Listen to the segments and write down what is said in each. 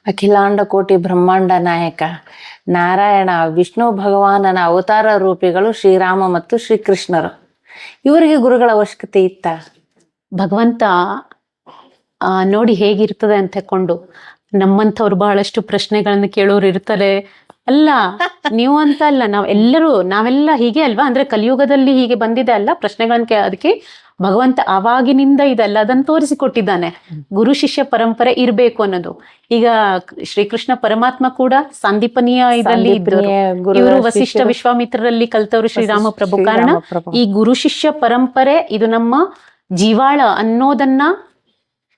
ಅಖಿಲಾಂಡ ಕೋಟಿ ಬ್ರಹ್ಮಾಂಡ ನಾಯಕ ನಾರಾಯಣ ವಿಷ್ಣು ಭಗವಾನನ ಅವತಾರ ರೂಪಿಗಳು ಶ್ರೀರಾಮ ಮತ್ತು ಶ್ರೀಕೃಷ್ಣರು. ಇವರಿಗೆ ಗುರುಗಳ ಅವಶ್ಯಕತೆ ಇತ್ತ? ಭಗವಂತ ನೋಡಿ ಹೇಗಿರ್ತದೆ ಅಂತ ಕೊಂಡು ನಮ್ಮಂಥವ್ರು ಬಹಳಷ್ಟು ಪ್ರಶ್ನೆಗಳನ್ನು ಕೇಳೋರು ಇರ್ತಾರೆ. ಅಲ್ಲ ನೀವು ಅಂತ ಅಲ್ಲ, ನಾವೆಲ್ಲ ಹೀಗೆ ಅಲ್ವಾ, ಅಂದ್ರೆ ಕಲಿಯುಗದಲ್ಲಿ ಹೀಗೆ ಬಂದಿದೆ ಅಲ್ಲ ಪ್ರಶ್ನೆಗಳನ್ನ ಅದಕ್ಕೆ ಭಗವಂತ ಆವಾಗಿನಿಂದ ಇದೆಲ್ಲ ಅದನ್ನು ತೋರಿಸಿಕೊಟ್ಟಿದ್ದಾನೆ. ಗುರು ಶಿಷ್ಯ ಪರಂಪರೆ ಇರ್ಬೇಕು ಅನ್ನೋದು. ಈಗ ಶ್ರೀಕೃಷ್ಣ ಪರಮಾತ್ಮ ಕೂಡ ಸಂದೀಪನೀಯ ಇದರಲ್ಲಿ ಇದ್ದರು. ಇವರು ವಸಿಷ್ಠ ವಿಶ್ವಾಮಿತ್ರರಲ್ಲಿ ಕಲ್ತವರು ಶ್ರೀರಾಮ ಪ್ರಭು. ಕಾರಣ ಈ ಗುರು ಶಿಷ್ಯ ಪರಂಪರೆ ಇದು ನಮ್ಮ ಜೀವಾಳ ಅನ್ನೋದನ್ನ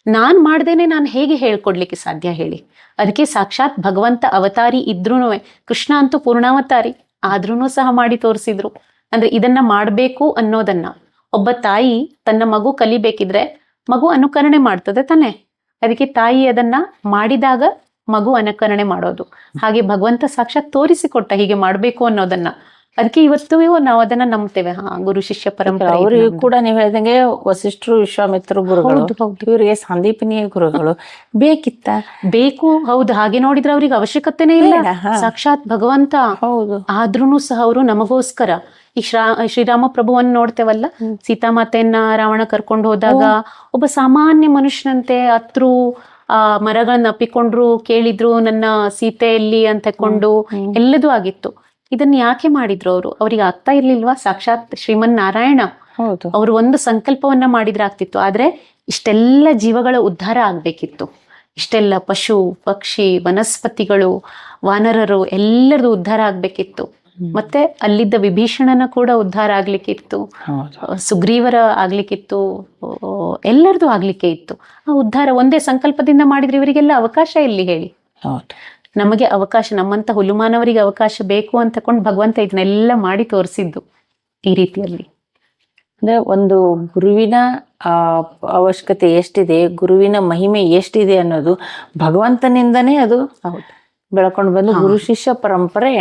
ನಾನ್ ಮಾಡ್ದೇನೆ ನಾನು ಹೇಗೆ ಹೇಳ್ಕೊಡ್ಲಿಕ್ಕೆ ಸಾಧ್ಯ ಹೇಳಿ. ಅದಕ್ಕೆ ಸಾಕ್ಷಾತ್ ಭಗವಂತ ಅವತಾರಿ ಇದ್ರೂನು, ಕೃಷ್ಣ ಅಂತೂ ಪೂರ್ಣಾವತಾರಿ ಆದ್ರೂ ಸಹ ಮಾಡಿ ತೋರಿಸಿದ್ರು. ಅಂದ್ರೆ ಇದನ್ನ ಮಾಡ್ಬೇಕು ಅನ್ನೋದನ್ನ ಒಬ್ಬ ತಾಯಿ ತನ್ನ ಮಗು ಕಲಿಬೇಕಿದ್ರೆ ಮಗು ಅನುಕರಣೆ ಮಾಡ್ತದೆ ತಾನೆ. ಅದಕ್ಕೆ ತಾಯಿ ಅದನ್ನ ಮಾಡಿದಾಗ ಮಗು ಅನುಕರಣೆ ಮಾಡೋದು. ಹಾಗೆ ಭಗವಂತ ಸಾಕ್ಷಾತ್ ತೋರಿಸಿಕೊಟ್ಟ ಹೀಗೆ ಮಾಡ್ಬೇಕು ಅನ್ನೋದನ್ನ. ಅದಕ್ಕೆ ಇವತ್ತು ನಾವು ಅದನ್ನ ನಂಬ್ತೇವೆ. ಗುರು ಶಿಷ್ಯ ಪರಂಪರೆ. ಅವರಿಗೂ ಕೂಡ ನೀವು ಹೇಳ್ದಂಗೆ ವಸಿಷ್ಠರು ವಿಶ್ವಾಮಿತ್ರ ಗುರುಗಳು, ಇವರಿಗೆ ಸಂದೀಪನೀಯ ಗುರುಗಳು ಬೇಕಿತ್ತ? ಬೇಕು, ಹೌದು. ಹಾಗೆ ನೋಡಿದ್ರೆ ಅವ್ರಿಗೆ ಅವಶ್ಯಕತೆನೇ ಇಲ್ಲ, ಸಾಕ್ಷಾತ್ ಭಗವಂತ. ಹೌದು. ಆದ್ರೂನು ಸಹ ಅವರು ನಮಗೋಸ್ಕರ ಈ ಶ್ರೀರಾಮ ಪ್ರಭುವನ್ನು ನೋಡ್ತೇವಲ್ಲ, ಸೀತಾಮಾತೆಯನ್ನ ರಾವಣ ಕರ್ಕೊಂಡು ಹೋದಾಗ ಒಬ್ಬ ಸಾಮಾನ್ಯ ಮನುಷ್ಯನಂತೆ ಹತ್ರು ಮರಗಳನ್ನ ಅಪ್ಪಿಕೊಂಡ್ರು, ಕೇಳಿದ್ರು ನನ್ನ ಸೀತೆಯಲ್ಲಿ ಅಂತ ಕೊಂಡು ಎಲ್ಲದೂ ಆಗಿತ್ತು. ಇದನ್ನ ಯಾಕೆ ಮಾಡಿದ್ರು ಅವರು? ಅವ್ರಿಗೆ ಆಗ್ತಾ ಇರ್ಲಿಲ್ವಾ? ಸಾಕ್ಷಾತ್ ಶ್ರೀಮನ್ ನಾರಾಯಣ ಅವರು ಒಂದು ಸಂಕಲ್ಪವನ್ನ ಮಾಡಿದ್ರೆ ಆಗ್ತಿತ್ತು. ಆದ್ರೆ ಇಷ್ಟೆಲ್ಲ ಜೀವಗಳ ಉದ್ಧಾರ ಆಗ್ಬೇಕಿತ್ತು. ಇಷ್ಟೆಲ್ಲ ಪಶು ಪಕ್ಷಿ ವನಸ್ಪತಿಗಳು ವಾನರರು ಎಲ್ಲರದು ಉದ್ಧಾರ ಆಗ್ಬೇಕಿತ್ತು. ಮತ್ತೆ ಅಲ್ಲಿದ್ದ ವಿಭೀಷಣನ ಕೂಡ ಉದ್ಧಾರ ಆಗ್ಲಿಕ್ಕಿತ್ತು, ಸುಗ್ರೀವರ ಆಗ್ಲಿಕ್ಕಿತ್ತು, ಎಲ್ಲರದು ಆಗ್ಲಿಕ್ಕೆ ಇತ್ತು. ಆ ಉದ್ಧಾರ ಒಂದೇ ಸಂಕಲ್ಪದಿಂದ ಮಾಡಿದ್ರೆ ಇವರಿಗೆಲ್ಲ ಅವಕಾಶ ಎಲ್ಲಿ ಹೇಳಿ? ನಮಗೆ ಅವಕಾಶ, ನಮ್ಮಂತ ಹುಲುಮಾನವರಿಗೆ ಅವಕಾಶ ಬೇಕು ಅಂತ ಕೊಂಡು ಭಗವಂತ ಇದನ್ನೆಲ್ಲ ಮಾಡಿ ತೋರಿಸಿದ್ದು ಈ ರೀತಿಯಲ್ಲಿ. ಅಂದ್ರೆ ಒಂದು ಗುರುವಿನ ಅವಶ್ಯಕತೆ ಎಷ್ಟಿದೆ, ಗುರುವಿನ ಮಹಿಮೆ ಎಷ್ಟಿದೆ ಅನ್ನೋದು ಭಗವಂತನಿಂದನೇ ಅದು ಬೆಳ್ಕೊಂಡು ಬಂದು ಗುರು ಶಿಷ್ಯ ಪರಂಪರೆ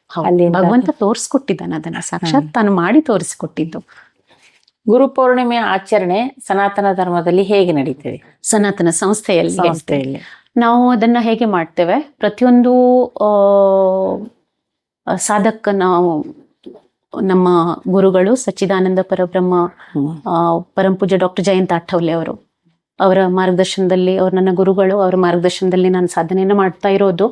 ಅಲ್ಲಿ ಭಗವಂತ ತೋರಿಸ್ಕೊಟ್ಟಿದ್ದಾನೆ. ಅದನ್ನ ಸಾಕ್ಷಾತ್ ತಾನು ಮಾಡಿ ತೋರಿಸಿಕೊಟ್ಟಿದ್ದು. ಗುರು ಪೌರ್ಣಿಮೆಯ ಆಚರಣೆ ಸನಾತನ ಧರ್ಮದಲ್ಲಿ ಹೇಗೆ ನಡೀತದೆ? ಸನಾತನ ಸಂಸ್ಥೆಯಲ್ಲಿ ನಾವು ಅದನ್ನ ಹೇಗೆ ಮಾಡ್ತೇವೆ, ಪ್ರತಿಯೊಂದು ಸಾಧಕ ನಾವು ನಮ್ಮ ಗುರುಗಳು ಸಚ್ಚಿದಾನಂದ ಪರಬ್ರಹ್ಮ ಪರಂಪೂಜ್ಯ ಡಾಕ್ಟರ್ ಜಯಂತ್ ಆಠವಲೆ ಅವರ ಮಾರ್ಗದರ್ಶನದಲ್ಲಿ, ಅವ್ರು ನನ್ನ ಗುರುಗಳು, ಅವರ ಮಾರ್ಗದರ್ಶನದಲ್ಲಿ ನಾನು ಸಾಧನೆಯನ್ನು ಮಾಡ್ತಾ ಇರೋದು.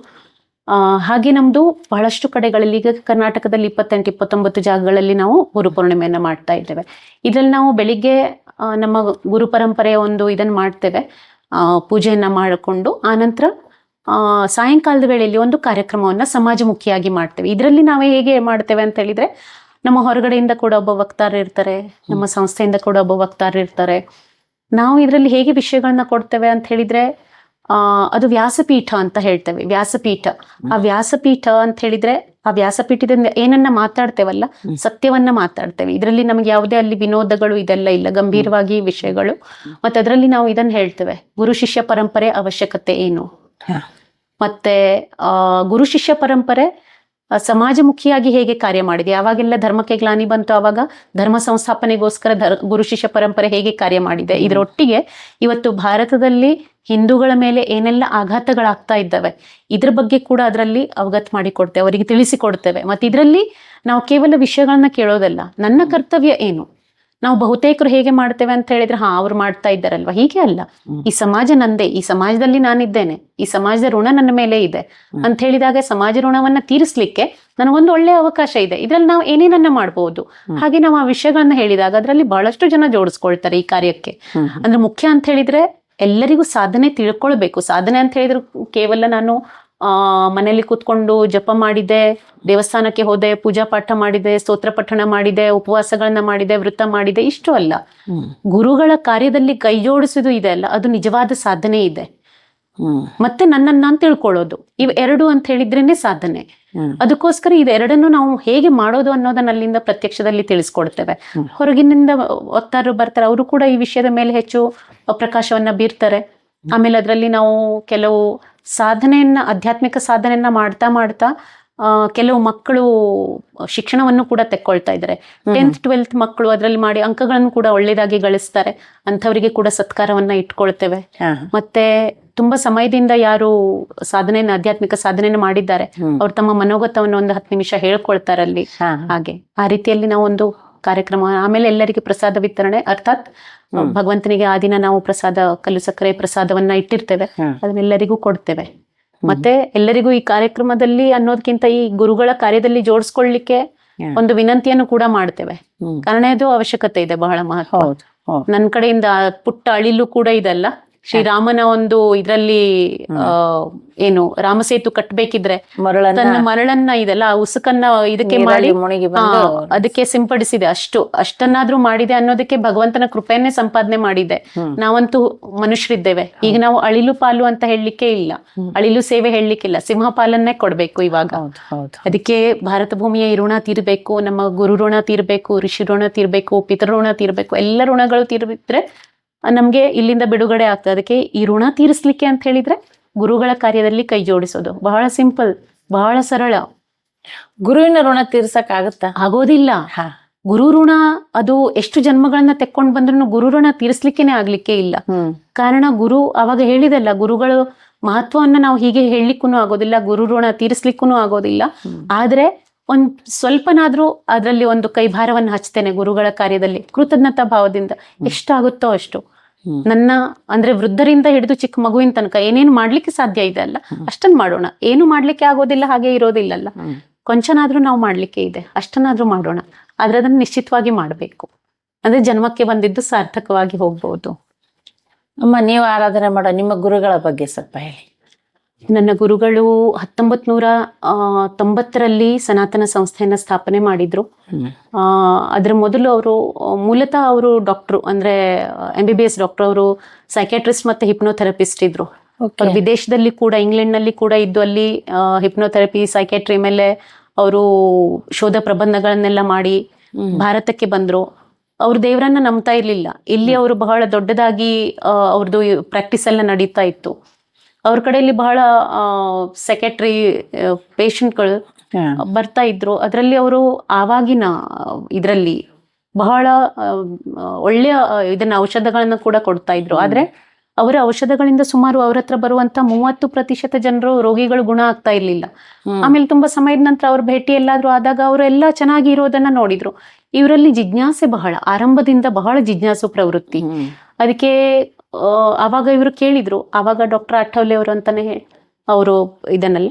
ಹಾಗೆ ನಮ್ದು ಬಹಳಷ್ಟು ಕಡೆಗಳಲ್ಲಿ, ಈಗ ಕರ್ನಾಟಕದಲ್ಲಿ 28-29 ಜಾಗಗಳಲ್ಲಿ ನಾವು ಗುರು ಪೂರ್ಣಿಮೆಯನ್ನ ಮಾಡ್ತಾ ಇದ್ದೇವೆ. ಇದ್ರಲ್ಲಿ ನಾವು ಬೆಳಿಗ್ಗೆ ನಮ್ಮ ಗುರು ಪರಂಪರೆಯ ಒಂದು ಇದನ್ನ ಮಾಡ್ತೇವೆ, ಪೂಜೆಯನ್ನ ಮಾಡಿಕೊಂಡು ಆನಂತರ ಸಾಯಂಕಾಲದ ವೇಳೆಯಲ್ಲಿ ಒಂದು ಕಾರ್ಯಕ್ರಮವನ್ನ ಸಮಾಜಮುಖಿಯಾಗಿ ಮಾಡ್ತೇವೆ. ಇದರಲ್ಲಿ ನಾವೇ ಹೇಗೆ ಮಾಡ್ತೇವೆ ಅಂತ ಹೇಳಿದ್ರೆ, ನಮ್ಮ ಹೊರಗಡೆಯಿಂದ ಕೂಡ ಒಬ್ಬ ವಕ್ತಾರ ಇರ್ತಾರೆ, ನಮ್ಮ ಸಂಸ್ಥೆಯಿಂದ ಕೂಡ ಒಬ್ಬ ವಕ್ತಾರ ಇರ್ತಾರೆ. ನಾವು ಇದರಲ್ಲಿ ಹೇಗೆ ವಿಷಯಗಳನ್ನ ಕೊಡ್ತೇವೆ ಅಂತ ಹೇಳಿದ್ರೆ, ಅದು ವ್ಯಾಸಪೀಠ ಅಂತ ಹೇಳ್ತೇವೆ. ವ್ಯಾಸಪೀಠ, ಆ ವ್ಯಾಸಪೀಠ ಅಂತ ಹೇಳಿದ್ರೆ ಆ ವ್ಯಾಸಪೀಠದಿಂದ ಏನನ್ನ ಮಾತಾಡ್ತೇವಲ್ಲ, ಸತ್ಯವನ್ನ ಮಾತಾಡ್ತೇವೆ. ಇದರಲ್ಲಿ ನಮಗೆ ಯಾವುದೇ ಅಲ್ಲಿ ವಿನೋದಗಳು ಇದೆಲ್ಲ ಇಲ್ಲ, ಗಂಭೀರವಾಗಿ ವಿಷಯಗಳು. ಮತ್ತೆ ಅದರಲ್ಲಿ ನಾವು ಇದನ್ನ ಹೇಳ್ತೇವೆ, ಗುರು ಶಿಷ್ಯ ಪರಂಪರೆ ಅವಶ್ಯಕತೆ ಏನು, ಮತ್ತೆ ಗುರು ಶಿಷ್ಯ ಪರಂಪರೆ ಸಮಾಜಮುಖಿಯಾಗಿ ಹೇಗೆ ಕಾರ್ಯ ಮಾಡಿದೆ. ಯಾವಾಗೆಲ್ಲ ಧರ್ಮಕ್ಕೆ ಗ್ಲಾನಿ ಬಂತು ಆವಾಗ ಧರ್ಮ ಸಂಸ್ಥಾಪನೆಗೋಸ್ಕರ ಗುರು ಶಿಷ್ಯ ಪರಂಪರೆ ಹೇಗೆ ಕಾರ್ಯ ಮಾಡಿದೆ. ಇದರೊಟ್ಟಿಗೆ ಇವತ್ತು ಭಾರತದಲ್ಲಿ ಹಿಂದೂಗಳ ಮೇಲೆ ಏನೆಲ್ಲ ಆಘಾತಗಳಾಗ್ತಾ ಇದ್ದಾವೆ ಇದ್ರ ಬಗ್ಗೆ ಕೂಡ ಅದರಲ್ಲಿ ಅವಗತ ಮಾಡಿಕೊಡ್ತೇವೆ, ಅವರಿಗೆ ತಿಳಿಸಿಕೊಡ್ತೇವೆ. ಮತ್ತೆ ಇದರಲ್ಲಿ ನಾವು ಕೇವಲ ವಿಷಯಗಳನ್ನ ಕೇಳೋದಲ್ಲ, ನನ್ನ ಕರ್ತವ್ಯ ಏನು, ನಾವು ಬಹುತೇಕರು ಹೇಗೆ ಮಾಡ್ತೇವೆ ಅಂತ ಹೇಳಿದ್ರೆ, ಅವ್ರು ಮಾಡ್ತಾ ಇದ್ದಾರಲ್ವಾ, ಹೀಗೆ ಅಲ್ಲ, ಈ ಸಮಾಜ ನಂದೇ, ಈ ಸಮಾಜದಲ್ಲಿ ನಾನಿದ್ದೇನೆ, ಈ ಸಮಾಜದ ಋಣ ನನ್ನ ಮೇಲೆ ಇದೆ ಅಂತ ಹೇಳಿದಾಗ ಸಮಾಜ ಋಣವನ್ನ ತೀರಿಸ್ಲಿಕ್ಕೆ ನನಗೊಂದು ಒಳ್ಳೆಯ ಅವಕಾಶ ಇದೆ, ಇದ್ರಲ್ಲಿ ನಾವು ಏನೇನನ್ನ ಮಾಡ್ಬೋದು. ಹಾಗೆ ನಾವು ಆ ವಿಷಯಗಳನ್ನ ಹೇಳಿದಾಗ ಅದರಲ್ಲಿ ಬಹಳಷ್ಟು ಜನ ಜೋಡಿಸ್ಕೊಳ್ತಾರೆ ಈ ಕಾರ್ಯಕ್ಕೆ. ಅಂದ್ರೆ ಮುಖ್ಯ ಅಂತ ಹೇಳಿದ್ರೆ ಎಲ್ಲರಿಗೂ ಸಾಧನೆ ತಿಳ್ಕೊಳ್ಬೇಕು. ಸಾಧನೆ ಅಂತ ಹೇಳಿದ್ರೆ ಕೇವಲ ನಾನು ಮನೆಯಲ್ಲಿ ಕೂತ್ಕೊಂಡು ಜಪ ಮಾಡಿದೆ, ದೇವಸ್ಥಾನಕ್ಕೆ ಹೋದೆ, ಪೂಜಾ ಪಾಠ ಮಾಡಿದೆ, ಸ್ತೋತ್ರ ಪಠಣ ಮಾಡಿದೆ, ಉಪವಾಸಗಳನ್ನ ಮಾಡಿದೆ, ವೃತ್ತ ಮಾಡಿದೆ, ಇಷ್ಟು ಅಲ್ಲ. ಗುರುಗಳ ಕಾರ್ಯದಲ್ಲಿ ಕೈ ಜೋಡಿಸುವುದು ಇದೆ ಅಲ್ಲ, ಅದು ನಿಜವಾದ ಸಾಧನೆ ಇದೆ. ಮತ್ತೆ ನನ್ನನ್ನು ನಾನು ತಿಳ್ಕೊಳ್ಳೋದು, ಇವ್ ಎರಡು ಅಂತ ಹೇಳಿದ್ರೇನೆ ಸಾಧನೆ. ಅದಕ್ಕೋಸ್ಕರ ಇದೆರಡನ್ನು ನಾವು ಹೇಗೆ ಮಾಡೋದು ಅನ್ನೋದನ್ನ ಅಲ್ಲಿಂದ ಪ್ರತ್ಯಕ್ಷದಲ್ಲಿ ತಿಳಿಸ್ಕೊಡ್ತೇವೆ. ಹೊರಗಿನಿಂದ ವಕ್ತಾರರು ಬರ್ತಾರೆ, ಅವರು ಕೂಡ ಈ ವಿಷಯದ ಮೇಲೆ ಹೆಚ್ಚು ಪ್ರಕಾಶವನ್ನ ಬೀರ್ತಾರೆ. ಆಮೇಲೆ ಅದರಲ್ಲಿ ನಾವು ಕೆಲವು ಸಾಧನೆಯನ್ನ, ಆಧ್ಯಾತ್ಮಿಕ ಸಾಧನೆಯನ್ನ ಮಾಡ್ತಾ ಕೆಲವು ಮಕ್ಕಳು ಶಿಕ್ಷಣವನ್ನು ಕೂಡ ತೆಕ್ಕೊಳ್ತಾ ಇದ್ದಾರೆ. 10th 12th ಮಕ್ಕಳು ಅದರಲ್ಲಿ ಮಾಡಿ ಅಂಕಗಳನ್ನು ಕೂಡ ಒಳ್ಳೇದಾಗಿ ಗಳಿಸ್ತಾರೆ. ಅಂಥವರಿಗೆ ಕೂಡ ಸತ್ಕಾರವನ್ನ ಇಟ್ಕೊಳ್ತೇವೆ. ಮತ್ತೆ ತುಂಬಾ ಸಮಯದಿಂದ ಯಾರು ಆಧ್ಯಾತ್ಮಿಕ ಸಾಧನೆಯನ್ನು ಮಾಡಿದ್ದಾರೆ ಅವ್ರು ತಮ್ಮ ಮನೋಗತವನ್ನು ಒಂದು 10 ನಿಮಿಷ ಹೇಳ್ಕೊಳ್ತಾರಲ್ಲಿ. ಹಾಗೆ ಆ ರೀತಿಯಲ್ಲಿ ನಾವು ಒಂದು ಕಾರ್ಯಕ್ರಮ. ಆಮೇಲೆ ಎಲ್ಲರಿಗೆ ಪ್ರಸಾದ ವಿತರಣೆ, ಅರ್ಥಾತ್ ಭಗವಂತನಿಗೆ ಆ ದಿನ ನಾವು ಪ್ರಸಾದ, ಕಲ್ಲು ಸಕ್ಕರೆ ಪ್ರಸಾದವನ್ನ ಇಟ್ಟಿರ್ತೇವೆ, ಅದನ್ನೆಲ್ಲರಿಗೂ ಕೊಡ್ತೇವೆ. ಮತ್ತೆ ಎಲ್ಲರಿಗೂ ಈ ಕಾರ್ಯಕ್ರಮದಲ್ಲಿ ಅನ್ನೋದಕ್ಕಿಂತ ಈ ಗುರುಗಳ ಕಾರ್ಯದಲ್ಲಿ ಜೋಡಿಸ್ಕೊಳ್ಳಿಕ್ಕೆ ಒಂದು ವಿನಂತಿಯನ್ನು ಕೂಡ ಮಾಡ್ತೇವೆ. ಕಾರಣ ಇದು ಅವಶ್ಯಕತೆ ಇದೆ, ಬಹಳ ಮಹತ್ವ. ನನ್ನ ಕಡೆಯಿಂದ ಪುಟ್ಟ ಅಳಿಲು ಕೂಡ ಇದಲ್ಲ. ಶ್ರೀರಾಮನ ಒಂದು ಇದರಲ್ಲಿ ಏನು ರಾಮಸೇತು ಕಟ್ಟಬೇಕಿದ್ರೆ ತನ್ನ ಮರಳನ್ನ ಇದೆಲ್ಲ ಉಸುಕನ್ನ ಇದಕ್ಕೆ ಮಾಡಿ ಅದಕ್ಕೆ ಸಿಂಪಡಿಸಿದೆ. ಅಷ್ಟನ್ನಾದ್ರೂ ಮಾಡಿದೆ ಅನ್ನೋದಕ್ಕೆ ಭಗವಂತನ ಕೃಪೆಯನ್ನೇ ಸಂಪಾದನೆ ಮಾಡಿದೆ. ನಾವಂತೂ ಮನುಷ್ಯರಿದ್ದೇವೆ. ಈಗ ನಾವು ಅಳಿಲು ಪಾಲು ಅಂತ ಹೇಳಲಿಕ್ಕೆ ಇಲ್ಲ, ಅಳಿಲು ಸೇವೆ ಹೇಳಲಿಕ್ಕಿಲ್ಲ, ಸಿಂಹ ಪಾಲನ್ನೇ ಕೊಡ್ಬೇಕು ಇವಾಗ. ಅದಕ್ಕೆ ಭಾರತ ಭೂಮಿಯ ಈ ಋಣ ತೀರ್ಬೇಕು, ನಮ್ಮ ಗುರು ಋಣ ತೀರ್ಬೇಕು, ಋಷಿ ಋಣ ತೀರ್ಬೇಕು, ಪಿತೃ ಋಣ ತೀರ್ಬೇಕು. ಎಲ್ಲ ಋಣಗಳು ತೀರಿದ್ರೆ ನಮ್ಗೆ ಇಲ್ಲಿಂದ ಬಿಡುಗಡೆ ಆಗ್ತದೆ. ಅದಕ್ಕೆ ಈ ಋಣ ತೀರಿಸ್ಲಿಕ್ಕೆ ಅಂತ ಹೇಳಿದ್ರೆ ಗುರುಗಳ ಕಾರ್ಯದಲ್ಲಿ ಕೈ ಜೋಡಿಸೋದು ಬಹಳ ಸಿಂಪಲ್, ಬಹಳ ಸರಳ. ಗುರುವಿನ ಋಣ ತೀರ್ಸಕ್ ಆಗುತ್ತಾ? ಆಗೋದಿಲ್ಲ. ಗುರು ಋಣ ಅದು ಎಷ್ಟು ಜನ್ಮಗಳನ್ನ ತೆಕ್ಕೊಂಡ್ ಬಂದ್ರು ಗುರು ಋಣ ತೀರಿಸ್ಲಿಕ್ಕೇನೆ ಆಗ್ಲಿಕ್ಕೆ ಇಲ್ಲ. ಕಾರಣ ಗುರು ಅವಾಗ ಹೇಳಿದಲ್ಲ, ಗುರುಗಳು ಮಹತ್ವವನ್ನ ನಾವು ಹೀಗೆ ಹೇಳಲಿಕ್ಕೂ ಆಗೋದಿಲ್ಲ, ಗುರು ಋಣ ತೀರಿಸ್ಲಿಕ್ಕೂ ಆಗೋದಿಲ್ಲ. ಆದ್ರೆ ಒಂದ್ ಸ್ವಲ್ಪನಾದ್ರೂ ಅದರಲ್ಲಿ ಒಂದು ಕೈಭಾರವನ್ನು ಹಚ್ತೇನೆ ಗುರುಗಳ ಕಾರ್ಯದಲ್ಲಿ ಕೃತಜ್ಞತಾ ಭಾವದಿಂದ. ಎಷ್ಟಾಗುತ್ತೋ ಅಷ್ಟು. ನನ್ನ ಅಂದ್ರೆ ವೃದ್ಧರಿಂದ ಹಿಡಿದು ಚಿಕ್ಕ ಮಗುವಿನ ತನಕ ಏನೇನು ಮಾಡ್ಲಿಕ್ಕೆ ಸಾಧ್ಯ ಇದೆ ಅಲ್ಲ ಅಷ್ಟನ್ನ ಮಾಡೋಣ. ಏನು ಮಾಡ್ಲಿಕ್ಕೆ ಆಗೋದಿಲ್ಲ, ಹಾಗೆ ಇರೋದಿಲ್ಲಲ್ಲ. ಕೊಂಚನಾದ್ರೂ ನಾವು ಮಾಡ್ಲಿಕ್ಕೆ ಇದೆ, ಅಷ್ಟನ್ನಾದ್ರೂ ಮಾಡೋಣ. ಆದ್ರೆ ಅದನ್ನ ನಿಶ್ಚಿತವಾಗಿ ಮಾಡ್ಬೇಕು. ಅಂದ್ರೆ ಜನ್ಮಕ್ಕೆ ಬಂದಿದ್ದು ಸಾರ್ಥಕವಾಗಿ ಹೋಗ್ಬಹುದು. ಅಮ್ಮ, ನೀವು ಆರಾಧನೆ ಮಾಡೋ ನಿಮ್ಮ ಗುರುಗಳ ಬಗ್ಗೆ ಸ್ವಲ್ಪ ಹೇಳಿ. ನನ್ನ ಗುರುಗಳು 1990ರಲ್ಲಿ ಸನಾತನ ಸಂಸ್ಥೆಯನ್ನ ಸ್ಥಾಪನೆ ಮಾಡಿದ್ರು. ಅದ್ರ ಮೊದಲು ಅವರು ಮೂಲತಃ ಅವರು ಡಾಕ್ಟ್ರು, ಅಂದ್ರೆ MBBS ಡಾಕ್ಟರ್. ಅವರು ಸೈಕ್ಯಾಟ್ರಿಸ್ಟ್ ಮತ್ತೆ ಹಿಪ್ನೋಥೆರಪಿಸ್ಟ್ ಇದ್ರು. ವಿದೇಶದಲ್ಲಿ ಕೂಡ, ಇಂಗ್ಲೆಂಡ್ ನಲ್ಲಿ ಕೂಡ ಇದ್ದು ಅಲ್ಲಿ ಹಿಪ್ನೋಥೆರಪಿ, ಸೈಕ್ಯಾಟ್ರಿ ಮೇಲೆ ಅವರು ಶೋಧ ಪ್ರಬಂಧಗಳನ್ನೆಲ್ಲ ಮಾಡಿ ಭಾರತಕ್ಕೆ ಬಂದ್ರು. ಅವ್ರು ದೇವರನ್ನ ನಂಬ್ತಾ ಇರ್ಲಿಲ್ಲ. ಇಲ್ಲಿ ಅವರು ಬಹಳ ದೊಡ್ಡದಾಗಿ ಅವ್ರದ್ದು ಪ್ರಾಕ್ಟೀಸ್ ಎಲ್ಲ ನಡೀತಾ ಇತ್ತು. ಅವ್ರ ಕಡೆಯಲ್ಲಿ ಬಹಳ ಸೆಕ್ರೆಟರಿ ಪೇಷಂಟ್ಗಳು ಬರ್ತಾ ಇದ್ರು. ಅದರಲ್ಲಿ ಅವರು ಆವಾಗಿನ ಇದರಲ್ಲಿ ಬಹಳ ಒಳ್ಳೆಯ ಇದನ್ನ ಔಷಧಗಳನ್ನ ಕೂಡ ಕೊಡ್ತಾ ಇದ್ರು. ಆದ್ರೆ ಅವರ ಔಷಧಗಳಿಂದ ಸುಮಾರು ಅವ್ರ ಹತ್ರ ಬರುವಂತ 30% ಜನರು ರೋಗಿಗಳು ಗುಣ ಆಗ್ತಾ ಇರ್ಲಿಲ್ಲ. ಆಮೇಲೆ ತುಂಬಾ ಸಮಯದ ನಂತರ ಅವ್ರ ಭೇಟಿ ಎಲ್ಲಾದ್ರೂ ಆದಾಗ ಅವರೆಲ್ಲ ಚೆನ್ನಾಗಿ ಇರೋದನ್ನ ನೋಡಿದ್ರು. ಇವರಲ್ಲಿ ಜಿಜ್ಞಾಸೆ ಬಹಳ, ಆರಂಭದಿಂದ ಬಹಳ ಜಿಜ್ಞಾಸು ಪ್ರವೃತ್ತಿ. ಅದಕ್ಕೆ ಆವಾಗ ಇವರು ಕೇಳಿದ್ರು. ಆವಾಗ ಡಾಕ್ಟರ್ ಆಠವಲೆ ಅವರು ಅಂತಾನೆ ಅವರು ಇದನ್ನೆಲ್ಲ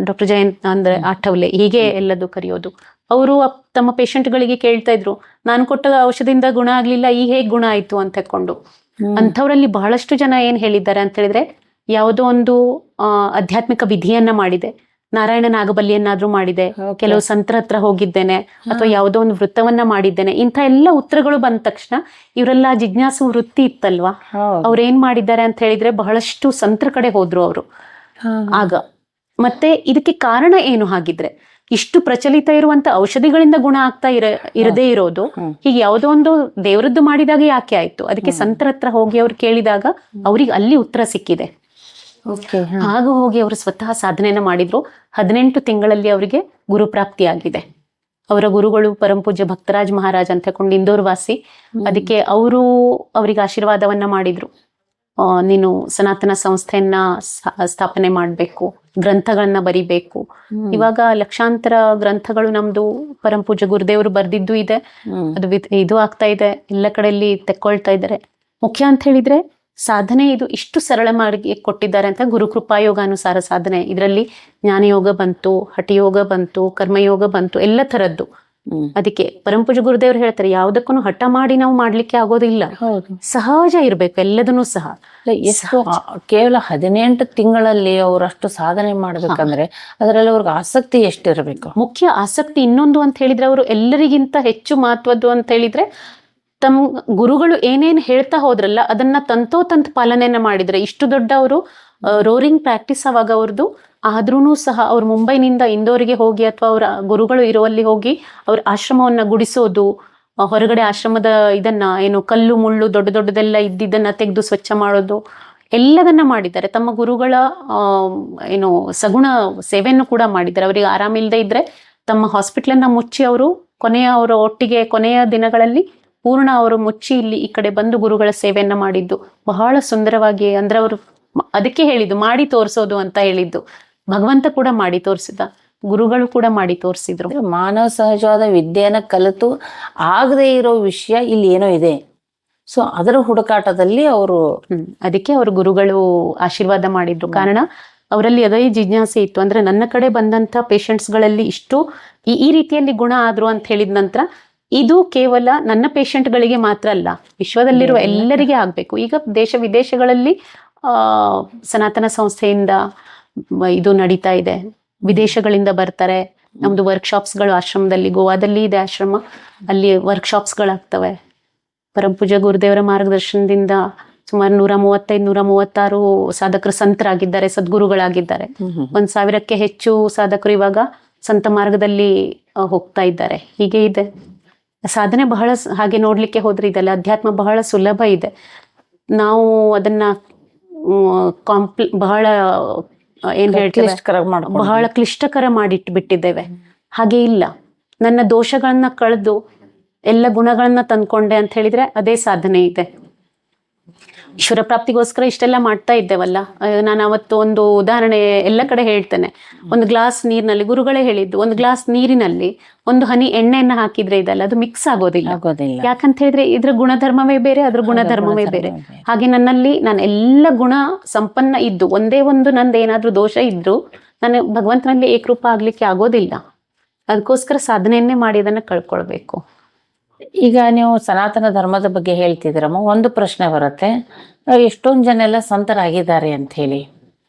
ಡಾಕ್ಟರ್ ಜಯಂತ್ ಅಂದ್ರೆ ಆಠವಲೆ ಹೀಗೆ ಎಲ್ಲದೂ ಕರೆಯೋದು. ಅವರು ತಮ್ಮ ಪೇಷಂಟ್ಗಳಿಗೆ ಕೇಳ್ತಾ ಇದ್ರು, ನಾನು ಕೊಟ್ಟ ಔಷಧಿಯಿಂದ ಗುಣ ಆಗ್ಲಿಲ್ಲ, ಈಗ ಹೇಗೆ ಗುಣ ಆಯ್ತು ಅಂತ ಹೇಳ್ಕೊಂಡು. ಅಂಥವ್ರಲ್ಲಿ ಬಹಳಷ್ಟು ಜನ ಏನ್ ಹೇಳಿದ್ದಾರೆ ಅಂತ ಹೇಳಿದ್ರೆ, ಯಾವುದೋ ಒಂದು ಆಧ್ಯಾತ್ಮಿಕ ವಿಧಿಯನ್ನ ಮಾಡಿದೆ, ನಾರಾಯಣ ನಾಗಬಲಿಯನ್ನಾದ್ರೂ ಮಾಡಿದೆ, ಕೆಲವು ಸಂತರ ಹತ್ರ ಹೋಗಿದ್ದೇನೆ, ಅಥವಾ ಯಾವುದೋ ಒಂದು ವೃತ್ತವನ್ನ ಮಾಡಿದ್ದೇನೆ. ಇಂಥ ಎಲ್ಲ ಉತ್ತರಗಳು ಬಂದ ತಕ್ಷಣ ಇವರೆಲ್ಲ ಜಿಜ್ಞಾಸು ವೃತ್ತಿ ಇತ್ತಲ್ವಾ, ಅವ್ರು ಏನ್ ಮಾಡಿದ್ದಾರೆ ಅಂತ ಹೇಳಿದ್ರೆ ಬಹಳಷ್ಟು ಸಂತರ ಕಡೆ ಹೋದ್ರು ಅವರು ಆಗ. ಮತ್ತೆ ಇದಕ್ಕೆ ಕಾರಣ ಏನು ಹಾಗಿದ್ರೆ? ಇಷ್ಟು ಪ್ರಚಲಿತ ಇರುವಂತ ಔಷಧಿಗಳಿಂದ ಗುಣ ಆಗ್ತಾ ಇರದೇ ಇರೋದು, ಹೀಗೆ ಯಾವುದೋ ಒಂದು ದೇವರದ್ದು ಮಾಡಿದಾಗ ಯಾಕೆ ಆಯ್ತು? ಅದಕ್ಕೆ ಸಂತರ ಹತ್ರ ಹೋಗಿ ಅವ್ರು ಕೇಳಿದಾಗ ಅವ್ರಿಗೆ ಅಲ್ಲಿ ಉತ್ತರ ಸಿಕ್ಕಿದೆ. ಆಗ ಹೋಗಿ ಅವರು ಸ್ವತಃ ಸಾಧನೆಯನ್ನ ಮಾಡಿದ್ರು. 18 ತಿಂಗಳಲ್ಲಿ ಅವರಿಗೆ ಗುರು ಪ್ರಾಪ್ತಿ ಆಗಿದೆ. ಅವರ ಗುರುಗಳು ಪರಮಪೂಜ್ಯ ಭಕ್ತರಾಜ್ ಮಹಾರಾಜ್ ಅಂತ ಹೇಳ್ಕೊಂಡು ಇಂದೋರ್ ವಾಸಿ. ಅದಕ್ಕೆ ಅವರಿಗೆ ಆಶೀರ್ವಾದವನ್ನ ಮಾಡಿದ್ರು. ನೀನು ಸನಾತನ ಸಂಸ್ಥೆಯನ್ನ ಸ್ಥಾಪನೆ ಮಾಡ್ಬೇಕು, ಗ್ರಂಥಗಳನ್ನ ಬರಿಬೇಕು. ಇವಾಗ ಲಕ್ಷಾಂತರ ಗ್ರಂಥಗಳು ನಮ್ದು ಪರಮಪೂಜ್ಯ ಗುರುದೇವರು ಬರ್ದಿದ್ದು ಇದೆ. ಅದು ಇದು ಆಗ್ತಾ ಇದೆ, ಎಲ್ಲ ಕಡೆಯಲ್ಲಿ ತೆಕ್ಕೊಳ್ತಾ ಇದ್ದಾರೆ. ಮುಖ್ಯ ಅಂತ ಹೇಳಿದ್ರೆ ಸಾಧನೆ ಇದು ಇಷ್ಟು ಸರಳ ಮಾಡಿ ಕೊಟ್ಟಿದ್ದಾರೆ ಅಂತ. ಗುರುಕೃಪಾಯೋಗಾನುಸಾರ ಸಾಧನೆ, ಇದರಲ್ಲಿ ಜ್ಞಾನಯೋಗ ಬಂತು, ಹಠಯೋಗ ಬಂತು, ಕರ್ಮಯೋಗ ಬಂತು, ಎಲ್ಲ ತರದ್ದು. ಅದಕ್ಕೆ ಪರಮಪೂಜ್ಯ ಗುರುದೇವರು ಹೇಳ್ತಾರೆ, ಯಾವುದಕ್ಕೂ ಹಠ ಮಾಡಿ ನಾವು ಮಾಡ್ಲಿಕ್ಕೆ ಆಗೋದಿಲ್ಲ, ಸಹಜ ಇರ್ಬೇಕು ಎಲ್ಲದನ್ನೂ ಸಹ. ಎಷ್ಟು ಕೇವಲ 18 ತಿಂಗಳಲ್ಲಿ ಅವರಷ್ಟು ಸಾಧನೆ ಮಾಡ್ಬೇಕಂದ್ರೆ ಅದರಲ್ಲಿ ಅವ್ರಿಗೆ ಆಸಕ್ತಿ ಎಷ್ಟಿರಬೇಕು? ಮುಖ್ಯ ಆಸಕ್ತಿ. ಇನ್ನೊಂದು ಅಂತ ಹೇಳಿದ್ರೆ, ಅವರು ಎಲ್ಲರಿಗಿಂತ ಹೆಚ್ಚು ಮಹತ್ವದ್ದು ಅಂತ ಹೇಳಿದ್ರೆ, ತಮ್ಮ ಗುರುಗಳು ಏನೇನ್ ಹೇಳ್ತಾ ಹೋದ್ರಲ್ಲ ಅದನ್ನ ತಂತೋತಂತ ಪಾಲನೆಯನ್ನ ಮಾಡಿದ್ರೆ. ಇಷ್ಟು ದೊಡ್ಡ ಅವರು ರೋರಿಂಗ್ ಪ್ರಾಕ್ಟೀಸ್ ಅವಾಗ ಅವ್ರದ್ದು. ಆದ್ರೂ ಸಹ ಅವ್ರು ಮುಂಬೈನಿಂದ ಇಂದೋರಿಗೆ ಹೋಗಿ ಅಥವಾ ಅವರ ಗುರುಗಳು ಇರುವಲ್ಲಿ ಹೋಗಿ ಅವ್ರ ಆಶ್ರಮವನ್ನ ಗುಡಿಸೋದು, ಹೊರಗಡೆ ಆಶ್ರಮದ ಇದನ್ನ ಏನು ಕಲ್ಲು ಮುಳ್ಳು ದೊಡ್ಡ ದೊಡ್ಡದೆಲ್ಲ ಇದ್ದಿದ್ದನ್ನ ತೆಗೆದು ಸ್ವಚ್ಛ ಮಾಡೋದು, ಎಲ್ಲದನ್ನ ಮಾಡಿದ್ದಾರೆ. ತಮ್ಮ ಗುರುಗಳ ಏನು ಸಗುಣ ಸೇವೆಯನ್ನು ಕೂಡ ಮಾಡಿದ್ದಾರೆ. ಅವರಿಗೆ ಆರಾಮಿಲ್ಲದೆ ಇದ್ರೆ ತಮ್ಮ ಹಾಸ್ಪಿಟ್ಲನ್ನ ಮುಚ್ಚಿ ಅವರು ಅವರ ಒಟ್ಟಿಗೆ ಕೊನೆಯ ದಿನಗಳಲ್ಲಿ ಪೂರ್ಣ ಅವರು ಮುಚ್ಚಿ ಇಲ್ಲಿ ಈ ಕಡೆ ಬಂದು ಗುರುಗಳ ಸೇವೆಯನ್ನ ಮಾಡಿದ್ದು ಬಹಳ ಸುಂದರವಾಗಿ. ಅಂದ್ರೆ ಅವರು ಅದಕ್ಕೆ ಹೇಳಿದ್ದು ಮಾಡಿ ತೋರಿಸೋದು ಅಂತ ಹೇಳಿದ್ದು. ಭಗವಂತ ಕೂಡ ಮಾಡಿ ತೋರಿಸಿದ, ಗುರುಗಳು ಕೂಡ ಮಾಡಿ ತೋರಿಸಿದ್ರು. ಮಾನವ ಸಹಜವಾದ ವಿದ್ಯೆಯನ್ನ ಕಲಿತು ಆಗದೆ ಇರೋ ವಿಷಯ ಇಲ್ಲಿ ಏನೋ ಇದೆ, ಸೊ ಅದರ ಹುಡುಕಾಟದಲ್ಲಿ ಅವರು ಅದಕ್ಕೆ ಅವರು ಗುರುಗಳು ಆಶೀರ್ವಾದ ಮಾಡಿದ್ರು. ಕಾರಣ ಅವರಲ್ಲಿ ಅದೇ ಜಿಜ್ಞಾಸೆ ಇತ್ತು. ಅಂದ್ರೆ ನನ್ನ ಕಡೆ ಬಂದಂತ ಪೇಷಂಟ್ಸ್ಗಳಲ್ಲಿ ಇಷ್ಟು ಈ ರೀತಿಯಲ್ಲಿ ಗುಣ ಆದ್ರು ಅಂತ ಹೇಳಿದ ನಂತರ ಇದು ಕೇವಲ ನನ್ನ ಪೇಷಂಟ್ಗಳಿಗೆ ಮಾತ್ರ ಅಲ್ಲ, ವಿಶ್ವದಲ್ಲಿರುವ ಎಲ್ಲರಿಗೆ ಆಗ್ಬೇಕು. ಈಗ ದೇಶ ವಿದೇಶಗಳಲ್ಲಿ ಸನಾತನ ಸಂಸ್ಥೆಯಿಂದ ಇದು ನಡೀತಾ ಇದೆ, ವಿದೇಶಗಳಿಂದ ಬರ್ತಾರೆ. ನಮ್ದು ವರ್ಕ್ಶಾಪ್ಸ್ಗಳು ಆಶ್ರಮದಲ್ಲಿ, ಗೋವಾದಲ್ಲಿ ಇದೆ ಆಶ್ರಮ, ಅಲ್ಲಿ ವರ್ಕ್ಶಾಪ್ಸ್ಗಳಾಗ್ತವೆ. ಪರಮಪೂಜ್ಯ ಗುರುದೇವರ ಮಾರ್ಗದರ್ಶನದಿಂದ ಸುಮಾರು 135-136 ಸಾಧಕರು ಸಂತರಾಗಿದ್ದಾರೆ, ಸದ್ಗುರುಗಳಾಗಿದ್ದಾರೆ. 1000ಕ್ಕೆ ಹೆಚ್ಚು ಸಾಧಕರು ಇವಾಗ ಸಂತ ಮಾರ್ಗದಲ್ಲಿ ಹೋಗ್ತಾ ಇದ್ದಾರೆ. ಹೀಗೆ ಇದೆ ಸಾಧನೆ ಬಹಳ. ಹಾಗೆ ನೋಡ್ಲಿಕ್ಕೆ ಹೋದ್ರೆ ಇದೆಲ್ಲ ಅಧ್ಯಾತ್ಮ ಬಹಳ ಸುಲಭ ಇದೆ. ನಾವು ಅದನ್ನ ಬಹಳ ಏನ್ ಹೇಳ್ತೇವೆ, ಬಹಳ ಕ್ಲಿಷ್ಟಕರ ಮಾಡಿಟ್ಬಿಟ್ಟಿದ್ದೇವೆ. ಹಾಗೆ ಇಲ್ಲ, ನನ್ನ ದೋಷಗಳನ್ನ ಕಳೆದು ಎಲ್ಲ ಗುಣಗಳನ್ನ ತಂದ್ಕೊಂಡೆ ಅಂತ ಹೇಳಿದ್ರೆ ಅದೇ ಸಾಧನೆ ಇದೆ. ಈಶ್ವರ ಪ್ರಾಪ್ತಿಗೋಸ್ಕರ ಇಷ್ಟೆಲ್ಲ ಮಾಡ್ತಾ ಇದ್ದೇವಲ್ಲ. ನಾನು ಅವತ್ತು ಒಂದು ಉದಾಹರಣೆ ಎಲ್ಲ ಕಡೆ ಹೇಳ್ತೇನೆ. ಒಂದು ಗ್ಲಾಸ್ ನೀರಿನಲ್ಲಿ, ಗುರುಗಳೇ ಹೇಳಿದ್ದು, ಒಂದು ಗ್ಲಾಸ್ ನೀರಿನಲ್ಲಿ ಒಂದು ಹನಿ ಎಣ್ಣೆಯನ್ನ ಹಾಕಿದ್ರೆ ಇದಲ್ಲ, ಅದು ಮಿಕ್ಸ್ ಆಗೋದಿಲ್ಲ. ಯಾಕಂತ ಹೇಳಿದ್ರೆ ಇದ್ರ ಗುಣಧರ್ಮವೇ ಬೇರೆ, ಅದ್ರ ಗುಣಧರ್ಮವೇ ಬೇರೆ. ಹಾಗೆ ನನ್ನಲ್ಲಿ ನಾನು ಎಲ್ಲ ಗುಣ ಸಂಪನ್ನ ಇದ್ದು ಒಂದೇ ಒಂದು ನಂದು ಏನಾದ್ರೂ ದೋಷ ಇದ್ರು ನಾನು ಭಗವಂತನಲ್ಲಿ ಏಕರೂಪ ಆಗ್ಲಿಕ್ಕೆ ಆಗೋದಿಲ್ಲ. ಅದಕ್ಕೋಸ್ಕರ ಸಾಧನೆಯನ್ನೇ ಮಾಡಿ ಅದನ್ನ ಕಳ್ಕೊಳ್ಬೇಕು. ಈಗ ನೀವು ಸನಾತನ ಧರ್ಮದ ಬಗ್ಗೆ ಹೇಳ್ತಿದ್ದೀರಮ್ಮ, ಒಂದು ಪ್ರಶ್ನೆ ಬರುತ್ತೆ, ಎಷ್ಟೊಂದು ಜನ ಎಲ್ಲ ಸಂತರಾಗಿದ್ದಾರೆ ಅಂತ ಹೇಳಿ.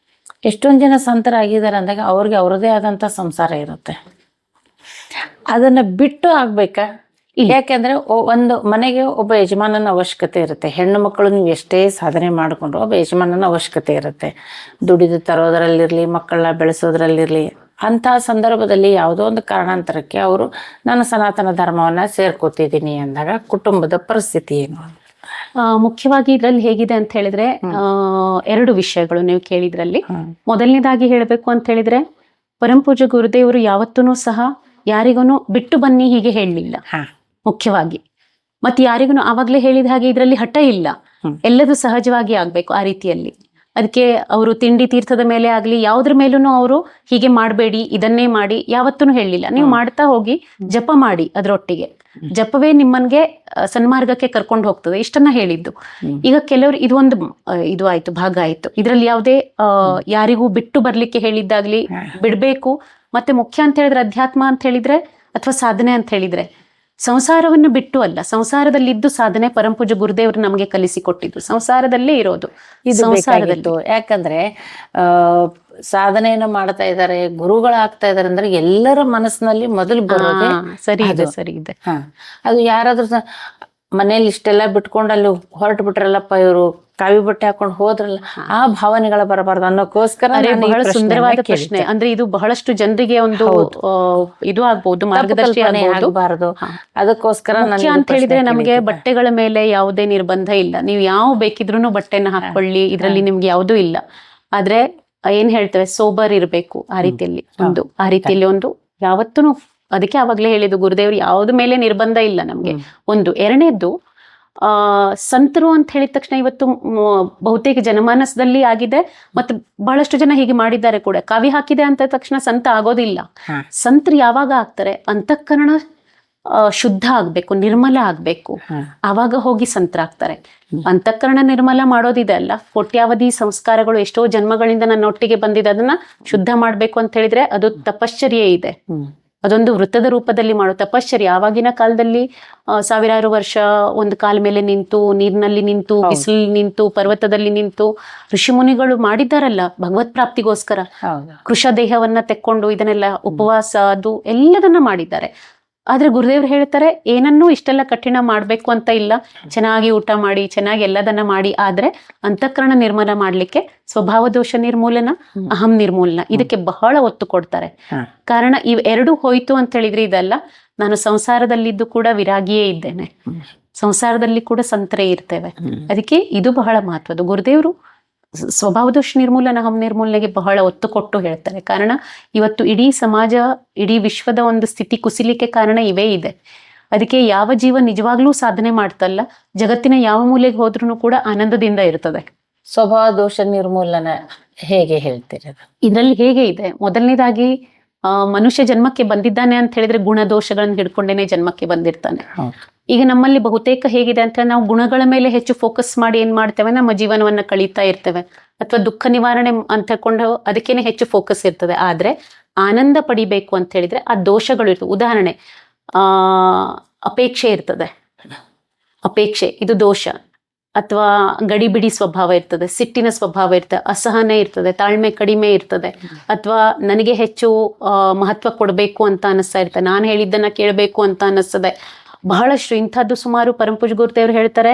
ಎಷ್ಟೊಂದು ಜನ ಸಂತರಾಗಿದ್ದಾರೆ ಅಂದಾಗ ಅವ್ರಿಗೆ ಅವ್ರದೇ ಆದಂಥ ಸಂಸಾರ ಇರುತ್ತೆ, ಅದನ್ನ ಬಿಟ್ಟು ಆಗ್ಬೇಕಾ? ಯಾಕೆಂದ್ರೆ ಒಂದು ಮನೆಗೆ ಒಬ್ಬ ಯಜಮಾನನ ಅವಶ್ಯಕತೆ ಇರುತ್ತೆ. ಹೆಣ್ಣು ಮಕ್ಕಳು ನೀವು ಎಷ್ಟೇ ಸಾಧನೆ ಮಾಡಿಕೊಂಡ್ರು ಒಬ್ಬ ಯಜಮಾನನ ಅವಶ್ಯಕತೆ ಇರುತ್ತೆ. ದುಡಿದು ತರೋದ್ರಲ್ಲಿರ್ಲಿ, ಮಕ್ಕಳನ್ನ ಬೆಳೆಸೋದ್ರಲ್ಲಿರ್ಲಿ. ಅಂತಹ ಸಂದರ್ಭದಲ್ಲಿ ಯಾವುದೋ ಒಂದು ಕಾರಣಾಂತರಕ್ಕೆ ಅವರು ನಾನು ಸನಾತನ ಧರ್ಮವನ್ನ ಸೇರ್ಕೋತಿದ್ದೀನಿ ಅಂದಾಗ ಕುಟುಂಬದ ಪರಿಸ್ಥಿತಿ ಏನು? ಮುಖ್ಯವಾಗಿ ಇದ್ರಲ್ಲಿ ಹೇಗಿದೆ ಅಂತ ಹೇಳಿದ್ರೆ 2 ವಿಷಯಗಳು ನೀವು ಕೇಳಿದ್ರಲ್ಲಿ. ಮೊದಲನೇದಾಗಿ ಹೇಳ್ಬೇಕು ಅಂತ ಹೇಳಿದ್ರೆ, ಪರಮಪೂಜ್ಯ ಗುರುದೇವರು ಯಾವತ್ತೂ ಸಹ ಯಾರಿಗೂ ಬಿಟ್ಟು ಬನ್ನಿ ಹೀಗೆ ಹೇಳಲಿಲ್ಲ ಮುಖ್ಯವಾಗಿ. ಮತ್ತೆ ಯಾರಿಗೂ ಆವಾಗ್ಲೇ ಹೇಳಿದ ಹಾಗೆ ಇದರಲ್ಲಿ ಹಠ ಇಲ್ಲ, ಎಲ್ಲದೂ ಸಹಜವಾಗಿ ಆಗ್ಬೇಕು ಆ ರೀತಿಯಲ್ಲಿ. ಅದಕ್ಕೆ ಅವರು ತಿಂಡಿ ತೀರ್ಥದ ಮೇಲೆ ಆಗ್ಲಿ ಯಾವುದ್ರ ಮೇಲೂ ಅವರು ಹೀಗೆ ಮಾಡಬೇಡಿ, ಇದನ್ನೇ ಮಾಡಿ ಯಾವತ್ತೂ ಹೇಳಲಿಲ್ಲ. ನೀವು ಮಾಡ್ತಾ ಹೋಗಿ, ಜಪ ಮಾಡಿ, ಅದರೊಟ್ಟಿಗೆ ಜಪವೇ ನಿಮ್ಮನ್ಗೆ ಸನ್ಮಾರ್ಗಕ್ಕೆ ಕರ್ಕೊಂಡು ಹೋಗ್ತದೆ, ಇಷ್ಟನ್ನ ಹೇಳಿದ್ದು. ಈಗ ಕೆಲವರು ಇದು ಆಯ್ತು, ಭಾಗ ಆಯ್ತು. ಇದ್ರಲ್ಲಿ ಯಾವುದೇ ಯಾರಿಗೂ ಬಿಟ್ಟು ಬರ್ಲಿಕ್ಕೆ ಹೇಳಿದ್ದಾಗ್ಲಿ, ಬಿಡ್ಬೇಕು. ಮತ್ತೆ ಮುಖ್ಯ ಅಂತ ಹೇಳಿದ್ರೆ ಅಧ್ಯಾತ್ಮ ಅಂತ ಹೇಳಿದ್ರೆ ಅಥವಾ ಸಾಧನೆ ಅಂತ ಹೇಳಿದ್ರೆ ಸಂಸಾರವನ್ನು ಬಿಟ್ಟು ಅಲ್ಲ, ಸಂಸಾರದಲ್ಲಿದ್ದು ಸಾಧನೆ ಪರಮಪೂಜ್ಯ ಗುರುದೇವರು ನಮಗೆ ಕಲಿಸಿಕೊಟ್ಟಿದ್ದು. ಸಂಸಾರದಲ್ಲೇ ಇರೋದು ಸಂಸಾರದಲ್ಲಿ. ಯಾಕಂದ್ರೆ ಸಾಧನೆಯನ್ನು ಮಾಡ್ತಾ ಇದ್ದಾರೆ, ಗುರುಗಳಾಗ್ತಾ ಇದಾರೆ ಅಂದ್ರೆ ಎಲ್ಲರ ಮನಸ್ಸಿನಲ್ಲಿ ಮೊದಲು ಬರೋದೇ ಸರಿ ಇದೆ. ಅದು ಯಾರಾದ್ರೂ ಮನೇಲಿ ಇಷ್ಟೆಲ್ಲ ಬಿಟ್ಕೊಂಡು ಅಲ್ಲಿ ಹೊರಟು ಬಿಟ್ರಲ್ಲಪ್ಪ, ಇವರು ಕಾವಿ ಬಟ್ಟೆ ಹಾಕೊಂಡು ಹೋದ್ರಲ್ಲ, ಆ ಭಾವನೆಗಳ ಬರಬಾರ್ದು ಅನ್ನೋಕ್ಕೋಸ್ಕರ. ಬಹಳ ಸುಂದರವಾದ ಪ್ರಶ್ನೆ. ಅಂದ್ರೆ ಇದು ಬಹಳಷ್ಟು ಜನರಿಗೆ ಒಂದು ಇದು ಆಗ್ಬಹುದು, ಮಾರ್ಗದರ್ಶಿ ಆಗಬಾರದು. ಅದಕ್ಕೋಸ್ಕರ ಅಂತ ಹೇಳಿದ್ರೆ ನಮಗೆ ಬಟ್ಟೆಗಳ ಮೇಲೆ ಯಾವುದೇ ನಿರ್ಬಂಧ ಇಲ್ಲ. ನೀವು ಯಾವ ಬೇಕಿದ್ರೂ ಬಟ್ಟೆನ ಹಾಕೊಳ್ಳಿ, ಇದ್ರಲ್ಲಿ ನಿಮ್ಗೆ ಯಾವುದೂ ಇಲ್ಲ. ಆದ್ರೆ ಏನ್ ಹೇಳ್ತೇವೆ, ಸೋಬರ್ ಇರ್ಬೇಕು ಆ ರೀತಿಯಲ್ಲಿ ಒಂದು ಯಾವತ್ತೂ. ಅದಕ್ಕೆ ಆವಾಗ್ಲೇ ಹೇಳಿದ್ದು ಗುರುದೇವರು ಯಾವ್ದ ಮೇಲೆ ನಿರ್ಬಂಧ ಇಲ್ಲ ನಮ್ಗೆ. ಒಂದು. ಎರಡನೇದ್ದು, ಸಂತರು ಅಂತ ಹೇಳಿದ ತಕ್ಷಣ ಇವತ್ತು ಬಹುತೇಕ ಜನಮಾನಸದಲ್ಲಿ ಆಗಿದೆ, ಮತ್ತು ಬಹಳಷ್ಟು ಜನ ಹೀಗೆ ಮಾಡಿದ್ದಾರೆ ಕೂಡ. ಕಾವಿ ಹಾಕಿದೆ ಅಂತ ತಕ್ಷಣ ಸಂತ ಆಗೋದಿಲ್ಲ. ಸಂತರು ಯಾವಾಗ ಆಗ್ತಾರೆ, ಅಂತಃಕರಣ ಶುದ್ಧ ಆಗ್ಬೇಕು, ನಿರ್ಮಲ ಆಗ್ಬೇಕು, ಆವಾಗ ಹೋಗಿ ಸಂತರಾಗ್ತಾರೆ. ಅಂತಃಕರಣ ನಿರ್ಮಲ ಮಾಡೋದಿದೆ ಅಲ್ಲ, ಕೋಟ್ಯಾವಧಿ ಸಂಸ್ಕಾರಗಳು ಎಷ್ಟೋ ಜನ್ಮಗಳಿಂದ ನನ್ನೊಟ್ಟಿಗೆ ಬಂದಿದೆ, ಅದನ್ನ ಶುದ್ಧ ಮಾಡ್ಬೇಕು ಅಂತ ಹೇಳಿದ್ರೆ ಅದು ತಪಶ್ಚರ್ಯೆ ಇದೆ. ಅದೊಂದು ವೃತ್ತದ ರೂಪದಲ್ಲಿ ಮಾಡೋ ತಪಶ್ಚರ್ಯ. ಆವಾಗಿನ ಕಾಲದಲ್ಲಿ ಸಾವಿರಾರು ವರ್ಷ ಒಂದು ಕಾಲ ಮೇಲೆ ನಿಂತು, ನೀರಿನಲ್ಲಿ ನಿಂತು, ಬಿಸಿಲಲ್ಲಿ ನಿಂತು, ಪರ್ವತದಲ್ಲಿ ನಿಂತು ಋಷಿಮುನಿಗಳು ಮಾಡಿದ್ದಾರಲ್ಲ ಭಗವತ್ ಪ್ರಾಪ್ತಿಗೋಸ್ಕರ. ಕೃಷ ದೇಹವನ್ನ ತೆಕ್ಕೊಂಡು ಇದನ್ನೆಲ್ಲ ಉಪವಾಸ ಅದು ಎಲ್ಲದನ್ನ ಮಾಡಿದ್ದಾರೆ. ಆದ್ರೆ ಗುರುದೇವ್ರು ಹೇಳ್ತಾರೆ, ಏನನ್ನೂ ಇಷ್ಟೆಲ್ಲ ಕಠಿಣ ಮಾಡ್ಬೇಕು ಅಂತ ಇಲ್ಲ, ಚೆನ್ನಾಗಿ ಊಟ ಮಾಡಿ, ಚೆನ್ನಾಗಿ ಎಲ್ಲದನ್ನ ಮಾಡಿ. ಆದ್ರೆ ಅಂತಃಕರಣ ನಿರ್ಮಲ ಮಾಡ್ಲಿಕ್ಕೆ ಸ್ವಭಾವ ದೋಷ ನಿರ್ಮೂಲನ, ಅಹಂ ನಿರ್ಮೂಲನ, ಇದಕ್ಕೆ ಬಹಳ ಒತ್ತು ಕೊಡ್ತಾರೆ. ಕಾರಣ ಇವೆರಡೂ ಹೋಯ್ತು ಅಂತ ಹೇಳಿದ್ರೆ ಇದಲ್ಲ, ನಾನು ಸಂಸಾರದಲ್ಲಿದ್ದು ಕೂಡ ವಿರಾಗಿಯೇ ಇದ್ದೇನೆ, ಸಂಸಾರದಲ್ಲಿ ಕೂಡ ಸಂತರೇ ಇರ್ತೇವೆ. ಅದಕ್ಕೆ ಇದು ಬಹಳ ಮಹತ್ವದ್ದು. ಗುರುದೇವ್ರು ಸ್ವಭಾವದೋಷ ನಿರ್ಮೂಲನ ಹಮ್ ನಿರ್ಮೂಲನೆಗೆ ಬಹಳ ಒತ್ತು ಕೊಟ್ಟು ಹೇಳ್ತಾರೆ. ಕಾರಣ ಇವತ್ತು ಇಡೀ ಸಮಾಜ, ಇಡೀ ವಿಶ್ವದ ಒಂದು ಸ್ಥಿತಿ ಕುಸಿಲಿಕ್ಕೆ ಕಾರಣ ಇವೇ ಇದೆ. ಅದಕ್ಕೆ ಯಾವ ಜೀವ ನಿಜವಾಗ್ಲೂ ಸಾಧನೆ ಮಾಡ್ತಲ್ಲ, ಜಗತ್ತಿನ ಯಾವ ಮೂಲೆಗೆ ಹೋದ್ರೂ ಕೂಡ ಆನಂದದಿಂದ ಇರ್ತದೆ. ಸ್ವಭಾವ ದೋಷ ನಿರ್ಮೂಲನ ಹೇಗೆ ಹೇಳ್ತೀರಿ ಅದು? ಇದರಲ್ಲಿ ಹೇಗೆ ಇದೆ, ಮೊದಲನೇದಾಗಿ ಮನುಷ್ಯ ಜನ್ಮಕ್ಕೆ ಬಂದಿದ್ದಾನೆ ಅಂತ ಹೇಳಿದ್ರೆ ಗುಣದೋಷಗಳನ್ನ ಹಿಡ್ಕೊಂಡೇನೆ ಜನ್ಮಕ್ಕೆ ಬಂದಿರ್ತಾನೆ. ಈಗ ನಮ್ಮಲ್ಲಿ ಬಹುತೇಕ ಹೇಗಿದೆ ಅಂತ, ನಾವು ಗುಣಗಳ ಮೇಲೆ ಹೆಚ್ಚು ಫೋಕಸ್ ಮಾಡಿ ಏನ್ ಮಾಡ್ತೇವೆ, ನಮ್ಮ ಜೀವನವನ್ನ ಕಳೀತಾ ಇರ್ತೇವೆ. ಅಥವಾ ದುಃಖ ನಿವಾರಣೆ ಅಂತ ಕೊಂಡು ಅದಕ್ಕೇನೆ ಹೆಚ್ಚು ಫೋಕಸ್ ಇರ್ತದೆ. ಆದ್ರೆ ಆನಂದ ಪಡಿಬೇಕು ಅಂತ ಹೇಳಿದ್ರೆ ಆ ದೋಷಗಳು ಇರ್ತವೆ. ಉದಾಹರಣೆ, ಅಪೇಕ್ಷೆ ಇರ್ತದೆ, ಅಪೇಕ್ಷೆ ಇದು ದೋಷ. ಅಥವಾ ಗಡಿಬಿಡಿ ಸ್ವಭಾವ ಇರ್ತದೆ, ಸಿಟ್ಟಿನ ಸ್ವಭಾವ ಇರ್ತದೆ, ಅಸಹನೆ ಇರ್ತದೆ, ತಾಳ್ಮೆ ಕಡಿಮೆ ಇರ್ತದೆ. ಅಥವಾ ನನಗೆ ಹೆಚ್ಚು ಮಹತ್ವ ಕೊಡಬೇಕು ಅಂತ ಅನಿಸ್ತಾ ಇರ್ತದೆ, ನಾನು ಹೇಳಿದ್ದನ್ನ ಕೇಳಬೇಕು ಅಂತ ಅನಿಸ್ತದೆ. ಬಹಳಷ್ಟು ಇಂಥದ್ದು ಸುಮಾರು ಪರಮಪೂಜ್ಯ ಗುರುದೇವರು ಹೇಳ್ತಾರೆ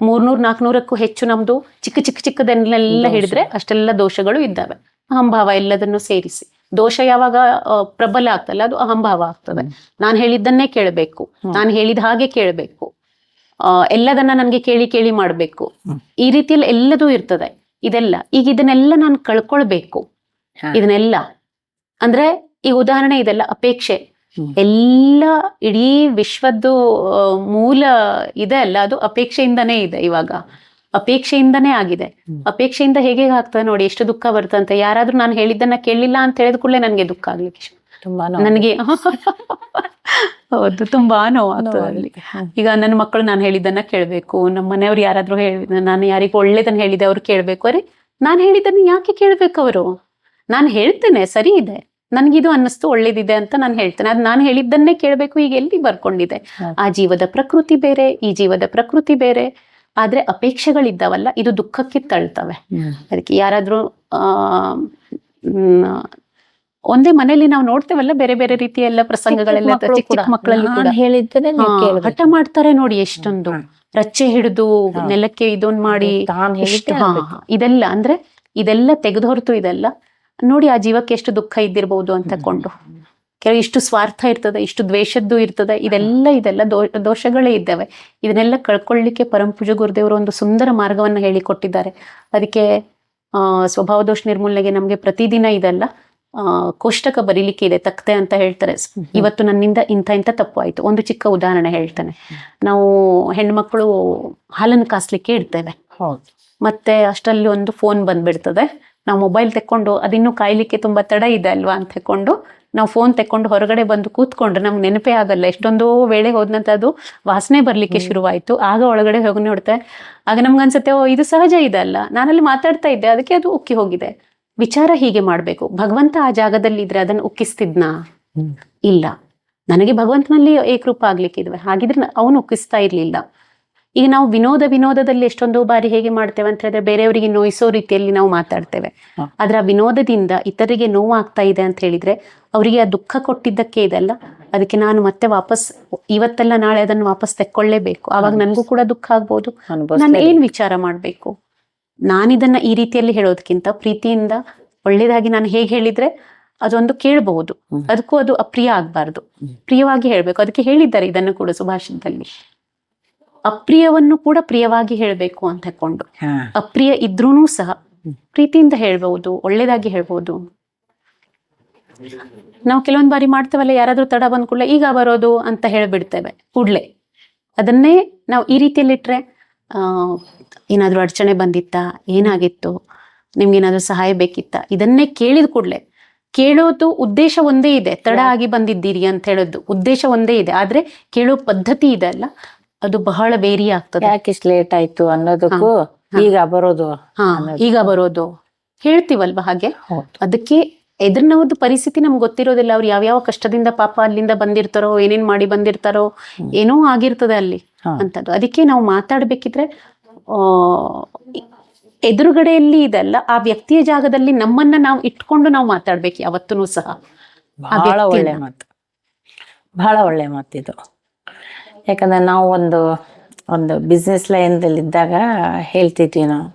300-400ಕ್ಕೂ ಹೆಚ್ಚು ನಮ್ದು ಚಿಕ್ಕದನ್ನೆಲ್ಲ ಹಿಡಿದ್ರೆ ಅಷ್ಟೆಲ್ಲ ದೋಷಗಳು ಇದ್ದಾವೆ. ಅಹಂಭಾವ ಎಲ್ಲದನ್ನು ಸೇರಿಸಿ ದೋಷ ಯಾವಾಗ ಪ್ರಬಲ ಆಗ್ತಲ್ಲ, ಅದು ಅಹಂಭಾವ ಆಗ್ತದೆ. ನಾನು ಹೇಳಿದ್ದನ್ನೇ ಕೇಳಬೇಕು, ನಾನು ಹೇಳಿದ ಹಾಗೆ ಕೇಳಬೇಕು, ಎಲ್ಲದನ್ನ ನನ್ಗೆ ಕೇಳಿ ಮಾಡ್ಬೇಕು, ಈ ರೀತಿಯಲ್ಲಿ ಎಲ್ಲದೂ ಇರ್ತದೆ. ಇದೆಲ್ಲ ಈಗ ಇದನ್ನೆಲ್ಲ ನಾನು ಕಳ್ಕೊಳ್ಬೇಕು. ಇದನ್ನೆಲ್ಲ ಅಂದ್ರೆ ಈ ಉದಾಹರಣೆ, ಇದೆಲ್ಲ ಅಪೇಕ್ಷೆ. ಎಲ್ಲ ಇಡೀ ವಿಶ್ವದ್ದು ಮೂಲ ಇದೆ ಅಲ್ಲ, ಅದು ಅಪೇಕ್ಷೆಯಿಂದನೇ ಇದೆ. ಇವಾಗ ಅಪೇಕ್ಷೆಯಿಂದನೇ ಆಗಿದೆ. ಅಪೇಕ್ಷೆಯಿಂದ ಹೇಗೆ ಆಗ್ತದೆ ನೋಡಿ, ಎಷ್ಟು ದುಃಖ ಬರ್ತಂತೆ. ಯಾರಾದ್ರೂ ನಾನು ಹೇಳಿದ್ದನ್ನ ಕೇಳಲಿಲ್ಲ ಅಂತ ಹೇಳಿದ ಕೂಡಲೇ ನನ್ಗೆ ದುಃಖ ಆಗ್ಲಿಕ್ಕೆ ತುಂಬಾ ನನಗೆ ಹೌದು, ತುಂಬಾ ನೋವಾಗ್ತದೆ ಅಲ್ಲಿ. ಈಗ ನನ್ನ ಮಕ್ಕಳು ನಾನು ಹೇಳಿದ್ದನ್ನ ಕೇಳ್ಬೇಕು, ನಮ್ಮ ಮನೆಯವ್ರು ಯಾರಾದ್ರೂ ನಾನು ಯಾರಿಗೂ ಒಳ್ಳೇದನ್ನ ಹೇಳಿದೆ ಅವ್ರು ಕೇಳ್ಬೇಕು. ಅರೆ, ನಾನು ಹೇಳಿದ್ದನ್ನ ಯಾಕೆ ಕೇಳ್ಬೇಕು ಅವರು? ನಾನು ಹೇಳ್ತೇನೆ ಸರಿ ಇದೆ, ನನ್ಗಿದು ಅನ್ನಿಸ್ತು ಒಳ್ಳೇದಿದೆ ಅಂತ ನಾನು ಹೇಳ್ತೇನೆ, ಅದು ನಾನು ಹೇಳಿದ್ದನ್ನೇ ಕೇಳ್ಬೇಕು. ಈಗ ಎಲ್ಲಿ ಬರ್ಕೊಂಡಿದೆ? ಆ ಜೀವದ ಪ್ರಕೃತಿ ಬೇರೆ, ಈ ಜೀವದ ಪ್ರಕೃತಿ ಬೇರೆ. ಆದ್ರೆ ಅಪೇಕ್ಷೆಗಳಿದ್ದಾವಲ್ಲ, ಇದು ದುಃಖಕ್ಕೆ ತಳ್ತವೆ. ಅದಕ್ಕೆ ಯಾರಾದ್ರೂ ಒಂದೇ ಮನೇಲಿ ನಾವು ನೋಡ್ತೇವಲ್ಲ, ಬೇರೆ ಬೇರೆ ರೀತಿಯ ಎಲ್ಲ ಪ್ರಸಂಗಗಳೆಲ್ಲ ಚಿಕ್ಕ ಮಕ್ಕಳಲ್ಲಿ ಕೂಡ ಹೇಳಿದ್ದೇನೆ ಹಠ ಮಾಡ್ತಾರೆ ನೋಡಿ. ಎಷ್ಟೊಂದು ರಚ್ಚೆ ಹಿಡಿದು ನೆಲಕ್ಕೆ ಇದೊಂದು ಮಾಡಿ ಇದೆಲ್ಲ ಅಂದ್ರೆ ಇದೆಲ್ಲ ತೆಗೆದೊರ್ತು. ಇದೆಲ್ಲ ನೋಡಿ ಆ ಜೀವಕ್ಕೆ ಎಷ್ಟು ದುಃಖ ಇದ್ದಿರ್ಬೋದು ಅಂತ ಕೊಂಡು. ಕೆಲವು ಇಷ್ಟು ಸ್ವಾರ್ಥ ಇರ್ತದೆ, ಇಷ್ಟು ದ್ವೇಷದ್ದು ಇರ್ತದೆ. ಇದೆಲ್ಲ ದೋಷಗಳೇ ಇದ್ದಾವೆ. ಇದನ್ನೆಲ್ಲ ಕಳ್ಕೊಳ್ಳಿಕ್ಕೆ ಪರಮಪೂಜ್ಯ ಗುರುದೇವರು ಒಂದು ಸುಂದರ ಮಾರ್ಗವನ್ನು ಹೇಳಿಕೊಟ್ಟಿದ್ದಾರೆ. ಅದಕ್ಕೆ ಸ್ವಭಾವ ದೋಷ ನಿರ್ಮೂಲನೆಗೆ ನಮ್ಗೆ ಪ್ರತಿದಿನ ಇದೆಲ್ಲ ಕೋಷ್ಟಕ ಬರೀಲಿಕ್ಕೆ ಇದೆ, ತಕ್ತೆ ಅಂತ ಹೇಳ್ತಾರೆ. ಇವತ್ತು ನನ್ನಿಂದ ಇಂಥ ತಪ್ಪು ಆಯ್ತು. ಒಂದು ಚಿಕ್ಕ ಉದಾಹರಣೆ ಹೇಳ್ತೇನೆ. ನಾವು ಹೆಣ್ಮಕ್ಳು ಹಾಲನ್ನು ಕಾಸ್ಲಿಕ್ಕೆ ಇಡ್ತೇವೆ, ಮತ್ತೆ ಅಷ್ಟರಲ್ಲಿ ಒಂದು ಫೋನ್ ಬಂದ್ಬಿಡ್ತದೆ. ನಾವು ಮೊಬೈಲ್ ತೆಕ್ಕೊಂಡು ಅದಿನ್ನೂ ಕಾಯ್ಲಿಕ್ಕೆ ತುಂಬಾ ತಡ ಇದೆ ಅಲ್ವಾ ಅಂತ ತೆಕ್ಕೊಂಡು ನಾವು ಫೋನ್ ತೆಕ್ಕೊಂಡು ಹೊರಗಡೆ ಬಂದು ಕೂತ್ಕೊಂಡ್ರೆ ನಮ್ಗೆ ನೆನಪೇ ಆಗಲ್ಲ. ಎಷ್ಟೊಂದೋ ವೇಳೆ ಹೋದ್ನಂತ ಅದು ವಾಸನೆ ಬರ್ಲಿಕ್ಕೆ ಶುರುವಾಯ್ತು. ಆಗ ಒಳಗಡೆ ಹೋಗಿ ನೋಡ್ತೆ, ಆಗ ನಮ್ಗನ್ಸತ್ತೆ, ಓ ಇದು ಸಹಜ ಇದೆ ಅಲ್ಲ, ನಾನಲ್ಲಿ ಮಾತಾಡ್ತಾ ಇದ್ದೆ, ಅದಕ್ಕೆ ಅದು ಉಕ್ಕಿ ಹೋಗಿದೆ. ವಿಚಾರ ಹೀಗೆ ಮಾಡ್ಬೇಕು. ಭಗವಂತ ಆ ಜಾಗದಲ್ಲಿ ಇದ್ರೆ ಅದನ್ನು ಉಕ್ಕಿಸ್ತಿದ್ನಾ? ಇಲ್ಲ. ನನಗೆ ಭಗವಂತನಲ್ಲಿ ಏಕರೂಪ ಆಗ್ಲಿಕ್ಕಿದ್ವೆ, ಹಾಗಿದ್ರೆ ಅವನು ಉಕ್ಕಿಸ್ತಾ ಇರ್ಲಿಲ್ಲ. ಈಗ ನಾವು ವಿನೋದದಲ್ಲಿ ಎಷ್ಟೊಂದೋ ಬಾರಿ ಹೇಗೆ ಮಾಡ್ತೇವೆ ಅಂತ ಹೇಳಿದ್ರೆ, ಬೇರೆಯವರಿಗೆ ನೋಯಿಸೋ ರೀತಿಯಲ್ಲಿ ನಾವು ಮಾತಾಡ್ತೇವೆ. ಆದ್ರೆ ಆ ವಿನೋದದಿಂದ ಇತರಿಗೆ ನೋವು ಆಗ್ತಾ ಇದೆ ಅಂತ ಹೇಳಿದ್ರೆ, ಅವರಿಗೆ ಆ ದುಃಖ ಕೊಟ್ಟಿದ್ದಕ್ಕೆ ಇದೆಲ್ಲ. ಅದಕ್ಕೆ ನಾನು ಮತ್ತೆ ವಾಪಸ್ ಇವತ್ತೆಲ್ಲ ನಾಳೆ ಅದನ್ನು ವಾಪಸ್ ತೆಕ್ಕೊಳ್ಳೇಬೇಕು. ಆವಾಗ ನನಗೂ ಕೂಡ ದುಃಖ ಆಗ್ಬೋದು. ನಾನು ಏನ್ ವಿಚಾರ ಮಾಡ್ಬೇಕು? ನಾನಿದನ್ನ ಈ ರೀತಿಯಲ್ಲಿ ಹೇಳೋದಕ್ಕಿಂತ ಪ್ರೀತಿಯಿಂದ ಒಳ್ಳೇದಾಗಿ ನಾನು ಹೇಗೆ ಹೇಳಿದ್ರೆ ಅದೊಂದು ಕೇಳಬಹುದು. ಅದಕ್ಕೂ ಅದು ಅಪ್ರಿಯ ಆಗ್ಬಾರ್ದು, ಪ್ರಿಯವಾಗಿ ಹೇಳ್ಬೇಕು. ಅದಕ್ಕೆ ಹೇಳಿದ್ದಾರೆ ಇದನ್ನು ಕೂಡ ಸುಭಾಷಿತದಲ್ಲಿ, ಅಪ್ರಿಯವನ್ನು ಕೂಡ ಪ್ರಿಯವಾಗಿ ಹೇಳ್ಬೇಕು ಅಂತ ಕೊಂಡು. ಅಪ್ರಿಯ ಇದ್ರೂನು ಸಹ ಪ್ರೀತಿಯಿಂದ ಹೇಳ್ಬಹುದು, ಒಳ್ಳೇದಾಗಿ ಹೇಳ್ಬಹುದು. ನಾವು ಕೆಲವೊಂದು ಬಾರಿ ಮಾಡ್ತೇವಲ್ಲ, ಯಾರಾದ್ರೂ ತಡ ಬಂದ್ ಕೂಡಲೇ ಈಗ ಬರೋದು ಅಂತ ಹೇಳ್ಬಿಡ್ತೇವೆ ಕೂಡ್ಲೆ. ಅದನ್ನೇ ನಾವು ಈ ರೀತಿಯಲ್ಲಿಟ್ರೆ, ಏನಾದ್ರೂ ಅಡಚಣೆ ಬಂದಿತ್ತಾ, ಏನಾಗಿತ್ತು, ನಿಮ್ಗೇನಾದ್ರೂ ಸಹಾಯ ಬೇಕಿತ್ತಾ, ಇದನ್ನೇ ಕೇಳಿದ ಕೂಡ್ಲೆ. ಕೇಳೋದು ಉದ್ದೇಶ ಒಂದೇ ಇದೆ, ತಡ ಆಗಿ ಬಂದಿದ್ದೀರಿ ಅಂತ ಹೇಳೋದು ಉದ್ದೇಶ ಒಂದೇ ಇದೆ. ಆದ್ರೆ ಕೇಳೋ ಪದ್ಧತಿ ಇದೆ ಅಲ್ಲ, ಅದು ಬಹಳ ವೇರಿ ಆಗ್ತದೆ. ಯಾಕೆ ಇಷ್ಟು ಲೇಟ್ ಆಯ್ತು ಅನ್ನೋದಕ್ಕೂ ಈಗ ಬರೋದು ಹೇಳ್ತೀವಲ್ವಾ ಹಾಗೆ. ಅದಕ್ಕೆ ಎದುರಿನವ್ರದ್ದು ಪರಿಸ್ಥಿತಿ ನಮ್ಗೆ ಗೊತ್ತಿರೋದಿಲ್ಲ. ಅವ್ರು ಯಾವ್ಯಾವ ಕಷ್ಟದಿಂದ ಪಾಪ ಅಲ್ಲಿಂದ ಬಂದಿರ್ತಾರೋ, ಏನೇನ್ ಮಾಡಿ ಬಂದಿರ್ತಾರೋ, ಏನೋ ಆಗಿರ್ತದೆ ಅಲ್ಲಿ ಅಂತದ್ದು. ಅದಕ್ಕೆ ನಾವು ಮಾತಾಡ್ಬೇಕಿದ್ರೆ ಎದುರುಗಡೆಯಲ್ಲಿ ಇದೆಲ್ಲ, ಆ ವ್ಯಕ್ತಿಯ ಜಾಗದಲ್ಲಿ ನಮ್ಮನ್ನ ನಾವು ಇಟ್ಕೊಂಡು ನಾವು ಮಾತಾಡ್ಬೇಕು ಯಾವತ್ತೂ ಸಹ. ಬಹಳ ಒಳ್ಳೆ ಮಾತಿದು. ಯಾಕಂದ್ರೆ ನಾವು ಒಂದು ಬಿಸ್ನೆಸ್ ಲೈನ್ದಲ್ಲಿ ಇದ್ದಾಗ ಹೇಳ್ತಿದ್ವಿ ನಾವು,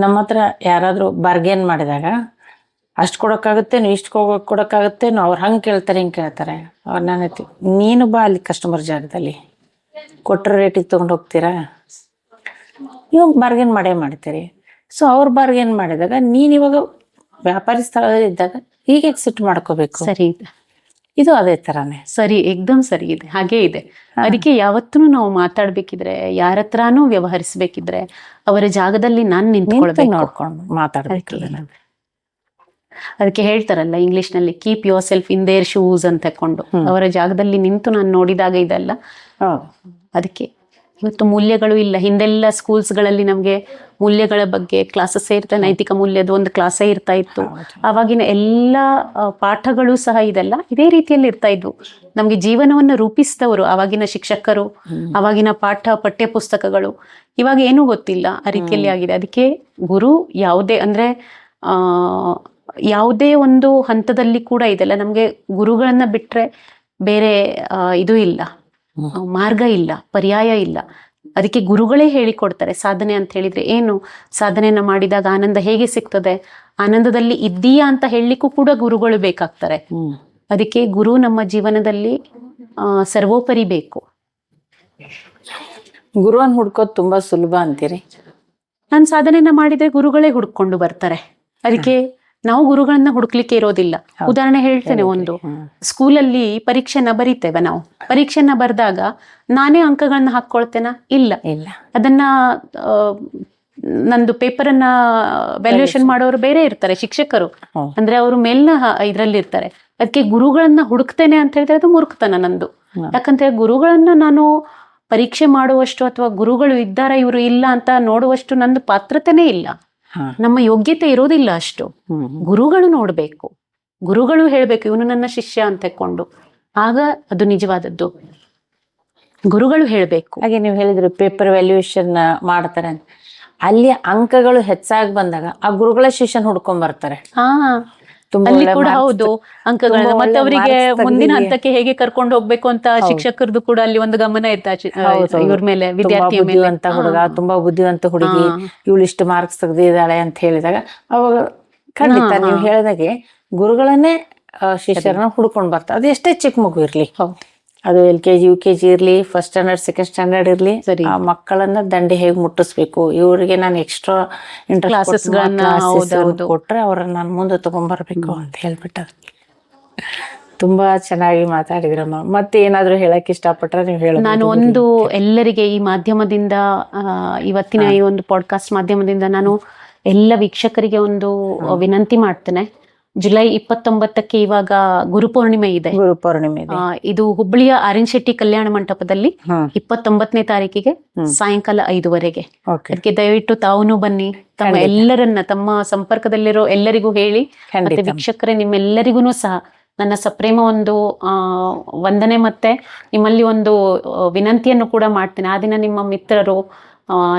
ನಮ್ಮ ಹತ್ರ ಯಾರಾದ್ರೂ ಬಾರ್ಗೇನ್ ಮಾಡಿದಾಗ ಅಷ್ಟು ಕೊಡೋಕ್ಕಾಗುತ್ತೇನು, ಇಷ್ಟು ಕೊಡೋಕ್ಕಾಗುತ್ತೇನು, ಅವ್ರು ಹಂಗೆ ಕೇಳ್ತಾರೆ ಹಿಂಗೆ ಕೇಳ್ತಾರೆ. ಅವ್ರು ನಾನು ನೀನು ಬಾ ಅಲ್ಲಿ ಕಸ್ಟಮರ್ ಜಾಗದಲ್ಲಿ, ಕೊಟ್ಟರೆ ರೇಟಿಗೆ ತೊಗೊಂಡು ಹೋಗ್ತೀರಾ, ನೀವು ಬಾರ್ಗೇನ್ ಮಾಡೇ ಮಾಡ್ತೀರಿ. ಸೊ ಅವ್ರ ಬಾರ್ಗೇನ್ ಮಾಡಿದಾಗ ನೀನ್ ಇವಾಗ ವ್ಯಾಪಾರಿ ಸ್ಥಳದಲ್ಲಿ ಇದ್ದಾಗ ಹೀಗೆ ಸಿಟ್ಟು ಮಾಡ್ಕೋಬೇಕು. ಸರಿ ಇದೆ, ಇದು ಅದೇ ತರಾನೇ. ಸರಿ, ಏಕ್ದಮ್ ಸರಿ ಇದೆ, ಹಾಗೇ ಇದೆ. ಅದಕ್ಕೆ ಯಾವತ್ತೂ ನಾವು ಮಾತಾಡ್ಬೇಕಿದ್ರೆ, ಯಾರ ಹತ್ರನೂ ವ್ಯವಹರಿಸ್ಬೇಕಿದ್ರೆ ಅವರ ಜಾಗದಲ್ಲಿ ನಾನ್ ನಿಂತ್ಕೊಳ್ಬೇಕು, ನೋಡ್ಕೊಂಡು ಮಾತಾಡ್ಬೇಕು. ಅದಕ್ಕೆ ಹೇಳ್ತಾರಲ್ಲ ಇಂಗ್ಲಿಷ್ ನಲ್ಲಿ, keep your self in their shoes ಅಂತ ತಕೊಂಡು ಅವರ ಜಾಗದಲ್ಲಿ ನಿಂತು ನಾನು ನೋಡಿದಾಗ ಇದೆಲ್ಲ. ಅದಕ್ಕೆ ಇವತ್ತು ಮೂಲ್ಯಗಳು ಇಲ್ಲ. ಹಿಂದೆಲ್ಲ ಸ್ಕೂಲ್ಸ್ಗಳಲ್ಲಿ ನಮಗೆ ಮೂಲ್ಯಗಳ ಬಗ್ಗೆ ಕ್ಲಾಸಸ್ ಇರ್ತಾ, ನೈತಿಕ ಮೂಲ್ಯದ ಒಂದು ಕ್ಲಾಸೇ ಇರ್ತಾ ಇತ್ತು. ಆವಾಗಿನ ಎಲ್ಲ ಪಾಠಗಳು ಸಹ ಇದೆಲ್ಲ ಇದೇ ರೀತಿಯಲ್ಲಿ ಇರ್ತಾ ಇದ್ವು. ನಮ್ಗೆ ಜೀವನವನ್ನು ರೂಪಿಸಿದವರು ಆವಾಗಿನ ಶಿಕ್ಷಕರು, ಆವಾಗಿನ ಪಠ್ಯ ಪುಸ್ತಕಗಳು. ಇವಾಗ ಏನೂ ಗೊತ್ತಿಲ್ಲ, ಆ ರೀತಿಯಲ್ಲಿ ಆಗಿದೆ. ಅದಕ್ಕೆ ಗುರು ಯಾವುದೇ ಅಂದ್ರೆ ಯಾವುದೇ ಒಂದು ಹಂತದಲ್ಲಿ ಕೂಡ ಇದೆಲ್ಲ ನಮ್ಗೆ ಗುರುಗಳನ್ನ ಬಿಟ್ರೆ ಬೇರೆ ಇದು ಇಲ್ಲ, ಮಾರ್ಗ ಇಲ್ಲ, ಪರ್ಯಾಯ ಇಲ್ಲ. ಅದಕ್ಕೆ ಗುರುಗಳೇ ಹೇಳಿಕೊಡ್ತಾರೆ. ಸಾಧನೆ ಅಂತ ಹೇಳಿದ್ರೆ ಏನು, ಸಾಧನೆಯನ್ನ ಮಾಡಿದಾಗ ಆನಂದ ಹೇಗೆ ಸಿಗ್ತದೆ, ಆನಂದದಲ್ಲಿ ಇದ್ದೀಯಾ ಅಂತ ಹೇಳಲಿಕ್ಕೂ ಕೂಡ ಗುರುಗಳು ಬೇಕಾಗ್ತಾರೆ. ಅದಕ್ಕೆ ಗುರು ನಮ್ಮ ಜೀವನದಲ್ಲಿ ಸರ್ವೋಪರಿ ಬೇಕು. ಗುರುವನ್ನ ಹುಡ್ಕೋದು ತುಂಬಾ ಸುಲಭ ಅಂತೀರಿ? ನಾನು ಸಾಧನೆಯನ್ನ ಮಾಡಿದ್ರೆ ಗುರುಗಳೇ ಹುಡ್ಕೊಂಡು ಬರ್ತಾರೆ. ಅದಕ್ಕೆ ನಾವು ಗುರುಗಳನ್ನ ಹುಡುಕ್ಲಿಕ್ಕೆ ಇರೋದಿಲ್ಲ. ಉದಾಹರಣೆ ಹೇಳ್ತೇನೆ, ಒಂದು ಸ್ಕೂಲಲ್ಲಿ ಪರೀಕ್ಷೆನ ಬರೀತೇವೆ ನಾವು. ಪರೀಕ್ಷೆನ ಬರ್ದಾಗ ನಾನೇ ಅಂಕಗಳನ್ನ ಹಾಕೊಳ್ತೇನಾ? ಇಲ್ಲ. ಅದನ್ನ ನಂದು ಪೇಪರ್ ಅನ್ನ ವ್ಯಾಲ್ಯೂಯೇಷನ್ ಮಾಡೋರು ಬೇರೆ ಇರ್ತಾರೆ, ಶಿಕ್ಷಕರು. ಅಂದ್ರೆ ಅವರು ಮೇಲ್ನ ಇದ್ರಲ್ಲಿ ಇರ್ತಾರೆ. ಅದಕ್ಕೆ ಗುರುಗಳನ್ನ ಹುಡುಕ್ತೇನೆ ಅಂತ ಹೇಳಿದ್ರೆ ಅದು ಮೂರ್ಖತನ ನಂದು. ಯಾಕಂದ್ರೆ ಗುರುಗಳನ್ನ ನಾನು ಪರೀಕ್ಷೆ ಮಾಡುವಷ್ಟು ಅಥವಾ ಗುರುಗಳು ಇದ್ದಾರ ಇವರು ಇಲ್ಲ ಅಂತ ನೋಡುವಷ್ಟು ನಂದು ಪಾತ್ರತೆನೇ ಇಲ್ಲ. ನಮ್ಮ ಯೋಗ್ಯತೆ ಇರೋದಿಲ್ಲ ಅಷ್ಟು. ಗುರುಗಳು ನೋಡ್ಬೇಕು, ಗುರುಗಳು ಹೇಳ್ಬೇಕು ಇವನು ನನ್ನ ಶಿಷ್ಯ ಅಂತ ತಕೊಂಡು, ಆಗ ಅದು ನಿಜವಾದದ್ದು. ಗುರುಗಳು ಹೇಳ್ಬೇಕು. ಹಾಗೆ ನೀವು ಹೇಳಿದ್ರಿ ಪೇಪರ್ ವ್ಯಾಲ್ಯೂಯೇಷನ್ ಮಾಡ್ತಾರೆ ಅಂತ, ಅಲ್ಲಿ ಅಂಕಗಳು ಹೆಚ್ಚಾಗಿ ಬಂದಾಗ ಆ ಗುರುಗಳ ಶಿಷ್ಯನ್ ಹುಡ್ಕೊಂಡ್ ಬರ್ತಾರೆ. ಅಲ್ಲಿ ಕೂಡ ಹೌದು, ಅಂಕಗಳನ್ನ ಮತ್ತೆ ಅವರಿಗೆ ಮುಂದಿನ ಹಂತಕ್ಕೆ ಹೇಗೆ ಕರ್ಕೊಂಡು ಹೋಗ್ಬೇಕು ಅಂತ ಶಿಕ್ಷಕರದು ಕೂಡ ಅಲ್ಲಿ ಒಂದು ಗಮನ ಇತ್ತ ಇವ್ರ ಮೇಲೆ, ವಿದ್ಯಾರ್ಥಿಯ ಮೇಲೆ. ಹುಡುಗ, ತುಂಬಾ ಬುದ್ಧಿವಂತ ಹುಡುಗಿ, ಇವಳು ಇಷ್ಟು ಮಾರ್ಕ್ಸ್ ತೆಗ್ದಿದ್ದಾಳೆ ಅಂತ ಹೇಳಿದಾಗ ಅವಾಗ ಖಂಡಿತ ನೀವು ಹೇಳಿದಾಗೆ ಗುರುಗಳನ್ನೇ ಶಿಷ್ಯರನ್ನ ಹುಡ್ಕೊಂಡ್ ಬರ್ತಾರೆ. ಅದು ಎಷ್ಟೇ ಚಿಕ್ಕ ಮಗು ಇರ್ಲಿ, ಅದು LKG UKG ಇರ್ಲಿ, ಫಸ್ಟ್ ಸ್ಟ್ಯಾಂಡರ್ಡ್ ಸೆಕೆಂಡ್ ಸ್ಟ್ಯಾಂಡರ್ಡ್ ಇರ್ಲಿ, ಆ ಮಕ್ಕಳನ್ನ ದಂಡೆ ಹೇಗೆ ಮುಟ್ಟಿಸ್ಬೇಕು, ಇವರಿಗೆ ನಾನು ಎಕ್ಸ್ಟ್ರಾ ಇಂಟ್ರೆಸ್ಟ್ ಕೊಟ್ರೆ ಅವ್ರನ್ನ ನಾನು ಮುಂದೆ ತಗೊಂಡ್ಬರ್ಬೇಕು ಅಂತ ಹೇಳ್ಬಿಟ್ಟ. ತುಂಬಾ ಚೆನ್ನಾಗಿ ಮಾತಾಡಿದ್ರಮ್ಮ. ಮತ್ತೆ ಏನಾದ್ರು ಹೇಳಕ್ ಇಷ್ಟಪಟ್ರೆ ನೀವು ಹೇಳ. ನಾನು ಒಂದು ಎಲ್ಲರಿಗೆ ಈ ಮಾಧ್ಯಮದಿಂದ, ಇವತ್ತಿನ ಈ ಒಂದು ಪಾಡ್ಕಾಸ್ಟ್ ಮಾಧ್ಯಮದಿಂದ ನಾನು ಎಲ್ಲ ವೀಕ್ಷಕರಿಗೆ ಒಂದು ವಿನಂತಿ ಮಾಡ್ತೇನೆ. ಜುಲೈ 29ಕ್ಕೆ ಇವಾಗ ಗುರುಪೂರ್ಣಿಮೆ ಇದೆ. ಇದು ಹುಬ್ಬಳ್ಳಿಯ ಆರ್ಯನ್ ಶೆಟ್ಟಿ ಕಲ್ಯಾಣ ಮಂಟಪದಲ್ಲಿ 29ನೇ ತಾರೀಕಿಗೆ ಸಾಯಂಕಾಲ 5:00ವರೆಗೆ. ಅದಕ್ಕೆ ದಯವಿಟ್ಟು ತಾವೂನು ಬನ್ನಿ. ತಮ್ಮ ಎಲ್ಲರನ್ನ, ತಮ್ಮ ಸಂಪರ್ಕದಲ್ಲಿರೋ ಎಲ್ಲರಿಗೂ ಹೇಳಿ. ಮತ್ತೆ ವೀಕ್ಷಕರೇ, ನಿಮ್ಮೆಲ್ಲರಿಗೂ ಸಹ ನನ್ನ ಸಪ್ರೇಮ ಒಂದು ವಂದನೆ, ಮತ್ತೆ ನಿಮ್ಮಲ್ಲಿ ಒಂದು ವಿನಂತಿಯನ್ನು ಕೂಡ ಮಾಡ್ತೇನೆ. ಆ ದಿನ ನಿಮ್ಮ ಮಿತ್ರರು,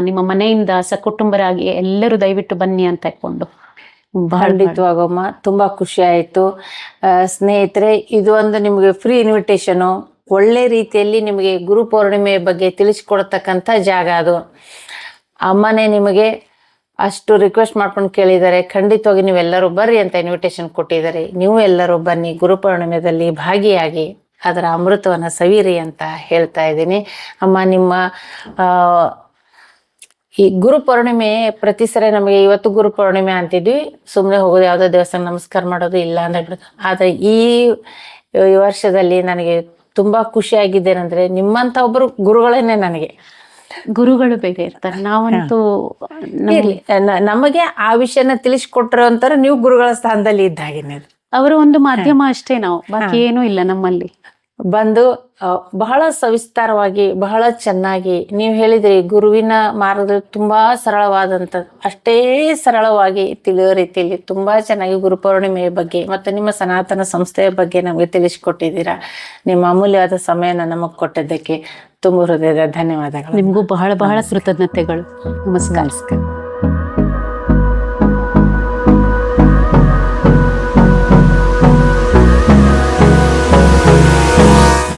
ನಿಮ್ಮ ಮನೆಯಿಂದ ಸಕುಟುಂಬರಾಗಿ ಎಲ್ಲರೂ ದಯವಿಟ್ಟು ಬನ್ನಿ ಅಂತ ಹೇಳ್ಕೊಂಡು. ಖಂಡಿತವಾಗಮ್ಮ, ತುಂಬಾ ಖುಷಿ ಆಯ್ತು. ಸ್ನೇಹಿತರೆ, ಇದು ಒಂದು ನಿಮಗೆ ಫ್ರೀ ಇನ್ವಿಟೇಷನು. ಒಳ್ಳೆ ರೀತಿಯಲ್ಲಿ ನಿಮಗೆ ಗುರು ಪೌರ್ಣಿಮೆ ಬಗ್ಗೆ ತಿಳಿಸ್ಕೊಡ್ತಕ್ಕಂಥ ಜಾಗ ಅದು. ಅಮ್ಮನೇ ನಿಮಗೆ ಅಷ್ಟು ರಿಕ್ವೆಸ್ಟ್ ಮಾಡ್ಕೊಂಡು ಕೇಳಿದ್ದಾರೆ. ಖಂಡಿತವಾಗಿ ನೀವೆಲ್ಲರೂ ಬರ್ರಿ ಅಂತ ಇನ್ವಿಟೇಷನ್ ಕೊಟ್ಟಿದ್ದಾರೆ. ನೀವು ಎಲ್ಲರೂ ಬನ್ನಿ, ಗುರು ಪೌರ್ಣಿಮೆದಲ್ಲಿ ಭಾಗಿಯಾಗಿ ಅದರ ಅಮೃತವನ್ನ ಸವಿರಿ ಅಂತ ಹೇಳ್ತಾ ಇದ್ದೀನಿ. ಅಮ್ಮ, ನಿಮ್ಮ ಈ ಗುರು ಪೌರ್ಣಿಮೆ ಪ್ರತಿ ಸರಿ ನಮಗೆ ಇವತ್ತು ಗುರು ಪೌರ್ಣಿಮೆ ಅಂತಿದ್ವಿ, ಸುಮ್ಮನೆ ಹೋಗೋದು, ಯಾವುದೋ ದೇವಸ್ಥಾನ ನಮಸ್ಕಾರ ಮಾಡೋದು ಇಲ್ಲ ಅಂತ ಹೇಳ್ಬಿಟ್ಟು. ಆದ್ರೆ ಈ ವರ್ಷದಲ್ಲಿ ನನಗೆ ತುಂಬಾ ಖುಷಿ ಆಗಿದ್ದೇನೆಂದ್ರೆ, ನಿಮ್ಮಂತ ಒಬ್ಬರು ಗುರುಗಳೇನೆ ನನಗೆ. ಗುರುಗಳು ಬೇರೆ ಇರ್ತಾರೆ, ನಾವಂತೂ ನಮಗೆ ಆ ವಿಷಯನ ತಿಳಿಸ್ಕೊಟ್ರು ಅಂತಾರೆ. ನೀವು ಗುರುಗಳ ಸ್ಥಾನದಲ್ಲಿ ಇದ್ದಾಗಿನೇ, ಅವರು ಒಂದು ಮಾಧ್ಯಮ ಅಷ್ಟೇ, ನಾವು ಬಾಕಿ ಏನೂ ಇಲ್ಲ. ನಮ್ಮಲ್ಲಿ ಬಂದು ಬಹಳ ಸವಿಸ್ತಾರವಾಗಿ, ಬಹಳ ಚೆನ್ನಾಗಿ ನೀವು ಹೇಳಿದ್ರಿ. ಗುರುವಿನ ಮಾರ್ಗದಲ್ಲಿ ತುಂಬಾ ಸರಳವಾದಂತ, ಅಷ್ಟೇ ಸರಳವಾಗಿ ತಿಳಿಯೋ ರೀತಿಯಲ್ಲಿ ತುಂಬಾ ಚೆನ್ನಾಗಿ ಗುರು ಪೌರ್ಣಿಮೆಯ ಬಗ್ಗೆ ಮತ್ತು ನಿಮ್ಮ ಸನಾತನ ಸಂಸ್ಥೆಯ ಬಗ್ಗೆ ನಮಗೆ ತಿಳಿಸಿಕೊಟ್ಟಿದ್ದೀರಾ. ನಿಮ್ಮ ಅಮೂಲ್ಯವಾದ ಸಮಯನ ನಮಗೆ ಕೊಟ್ಟಿದ್ದಕ್ಕೆ ತುಂಬ ಹೃದಯದ ಧನ್ಯವಾದಗಳು. ನಿಮಗೂ ಬಹಳ ಬಹಳ ಕೃತಜ್ಞತೆಗಳು. ನಮಸ್ಕಾರ.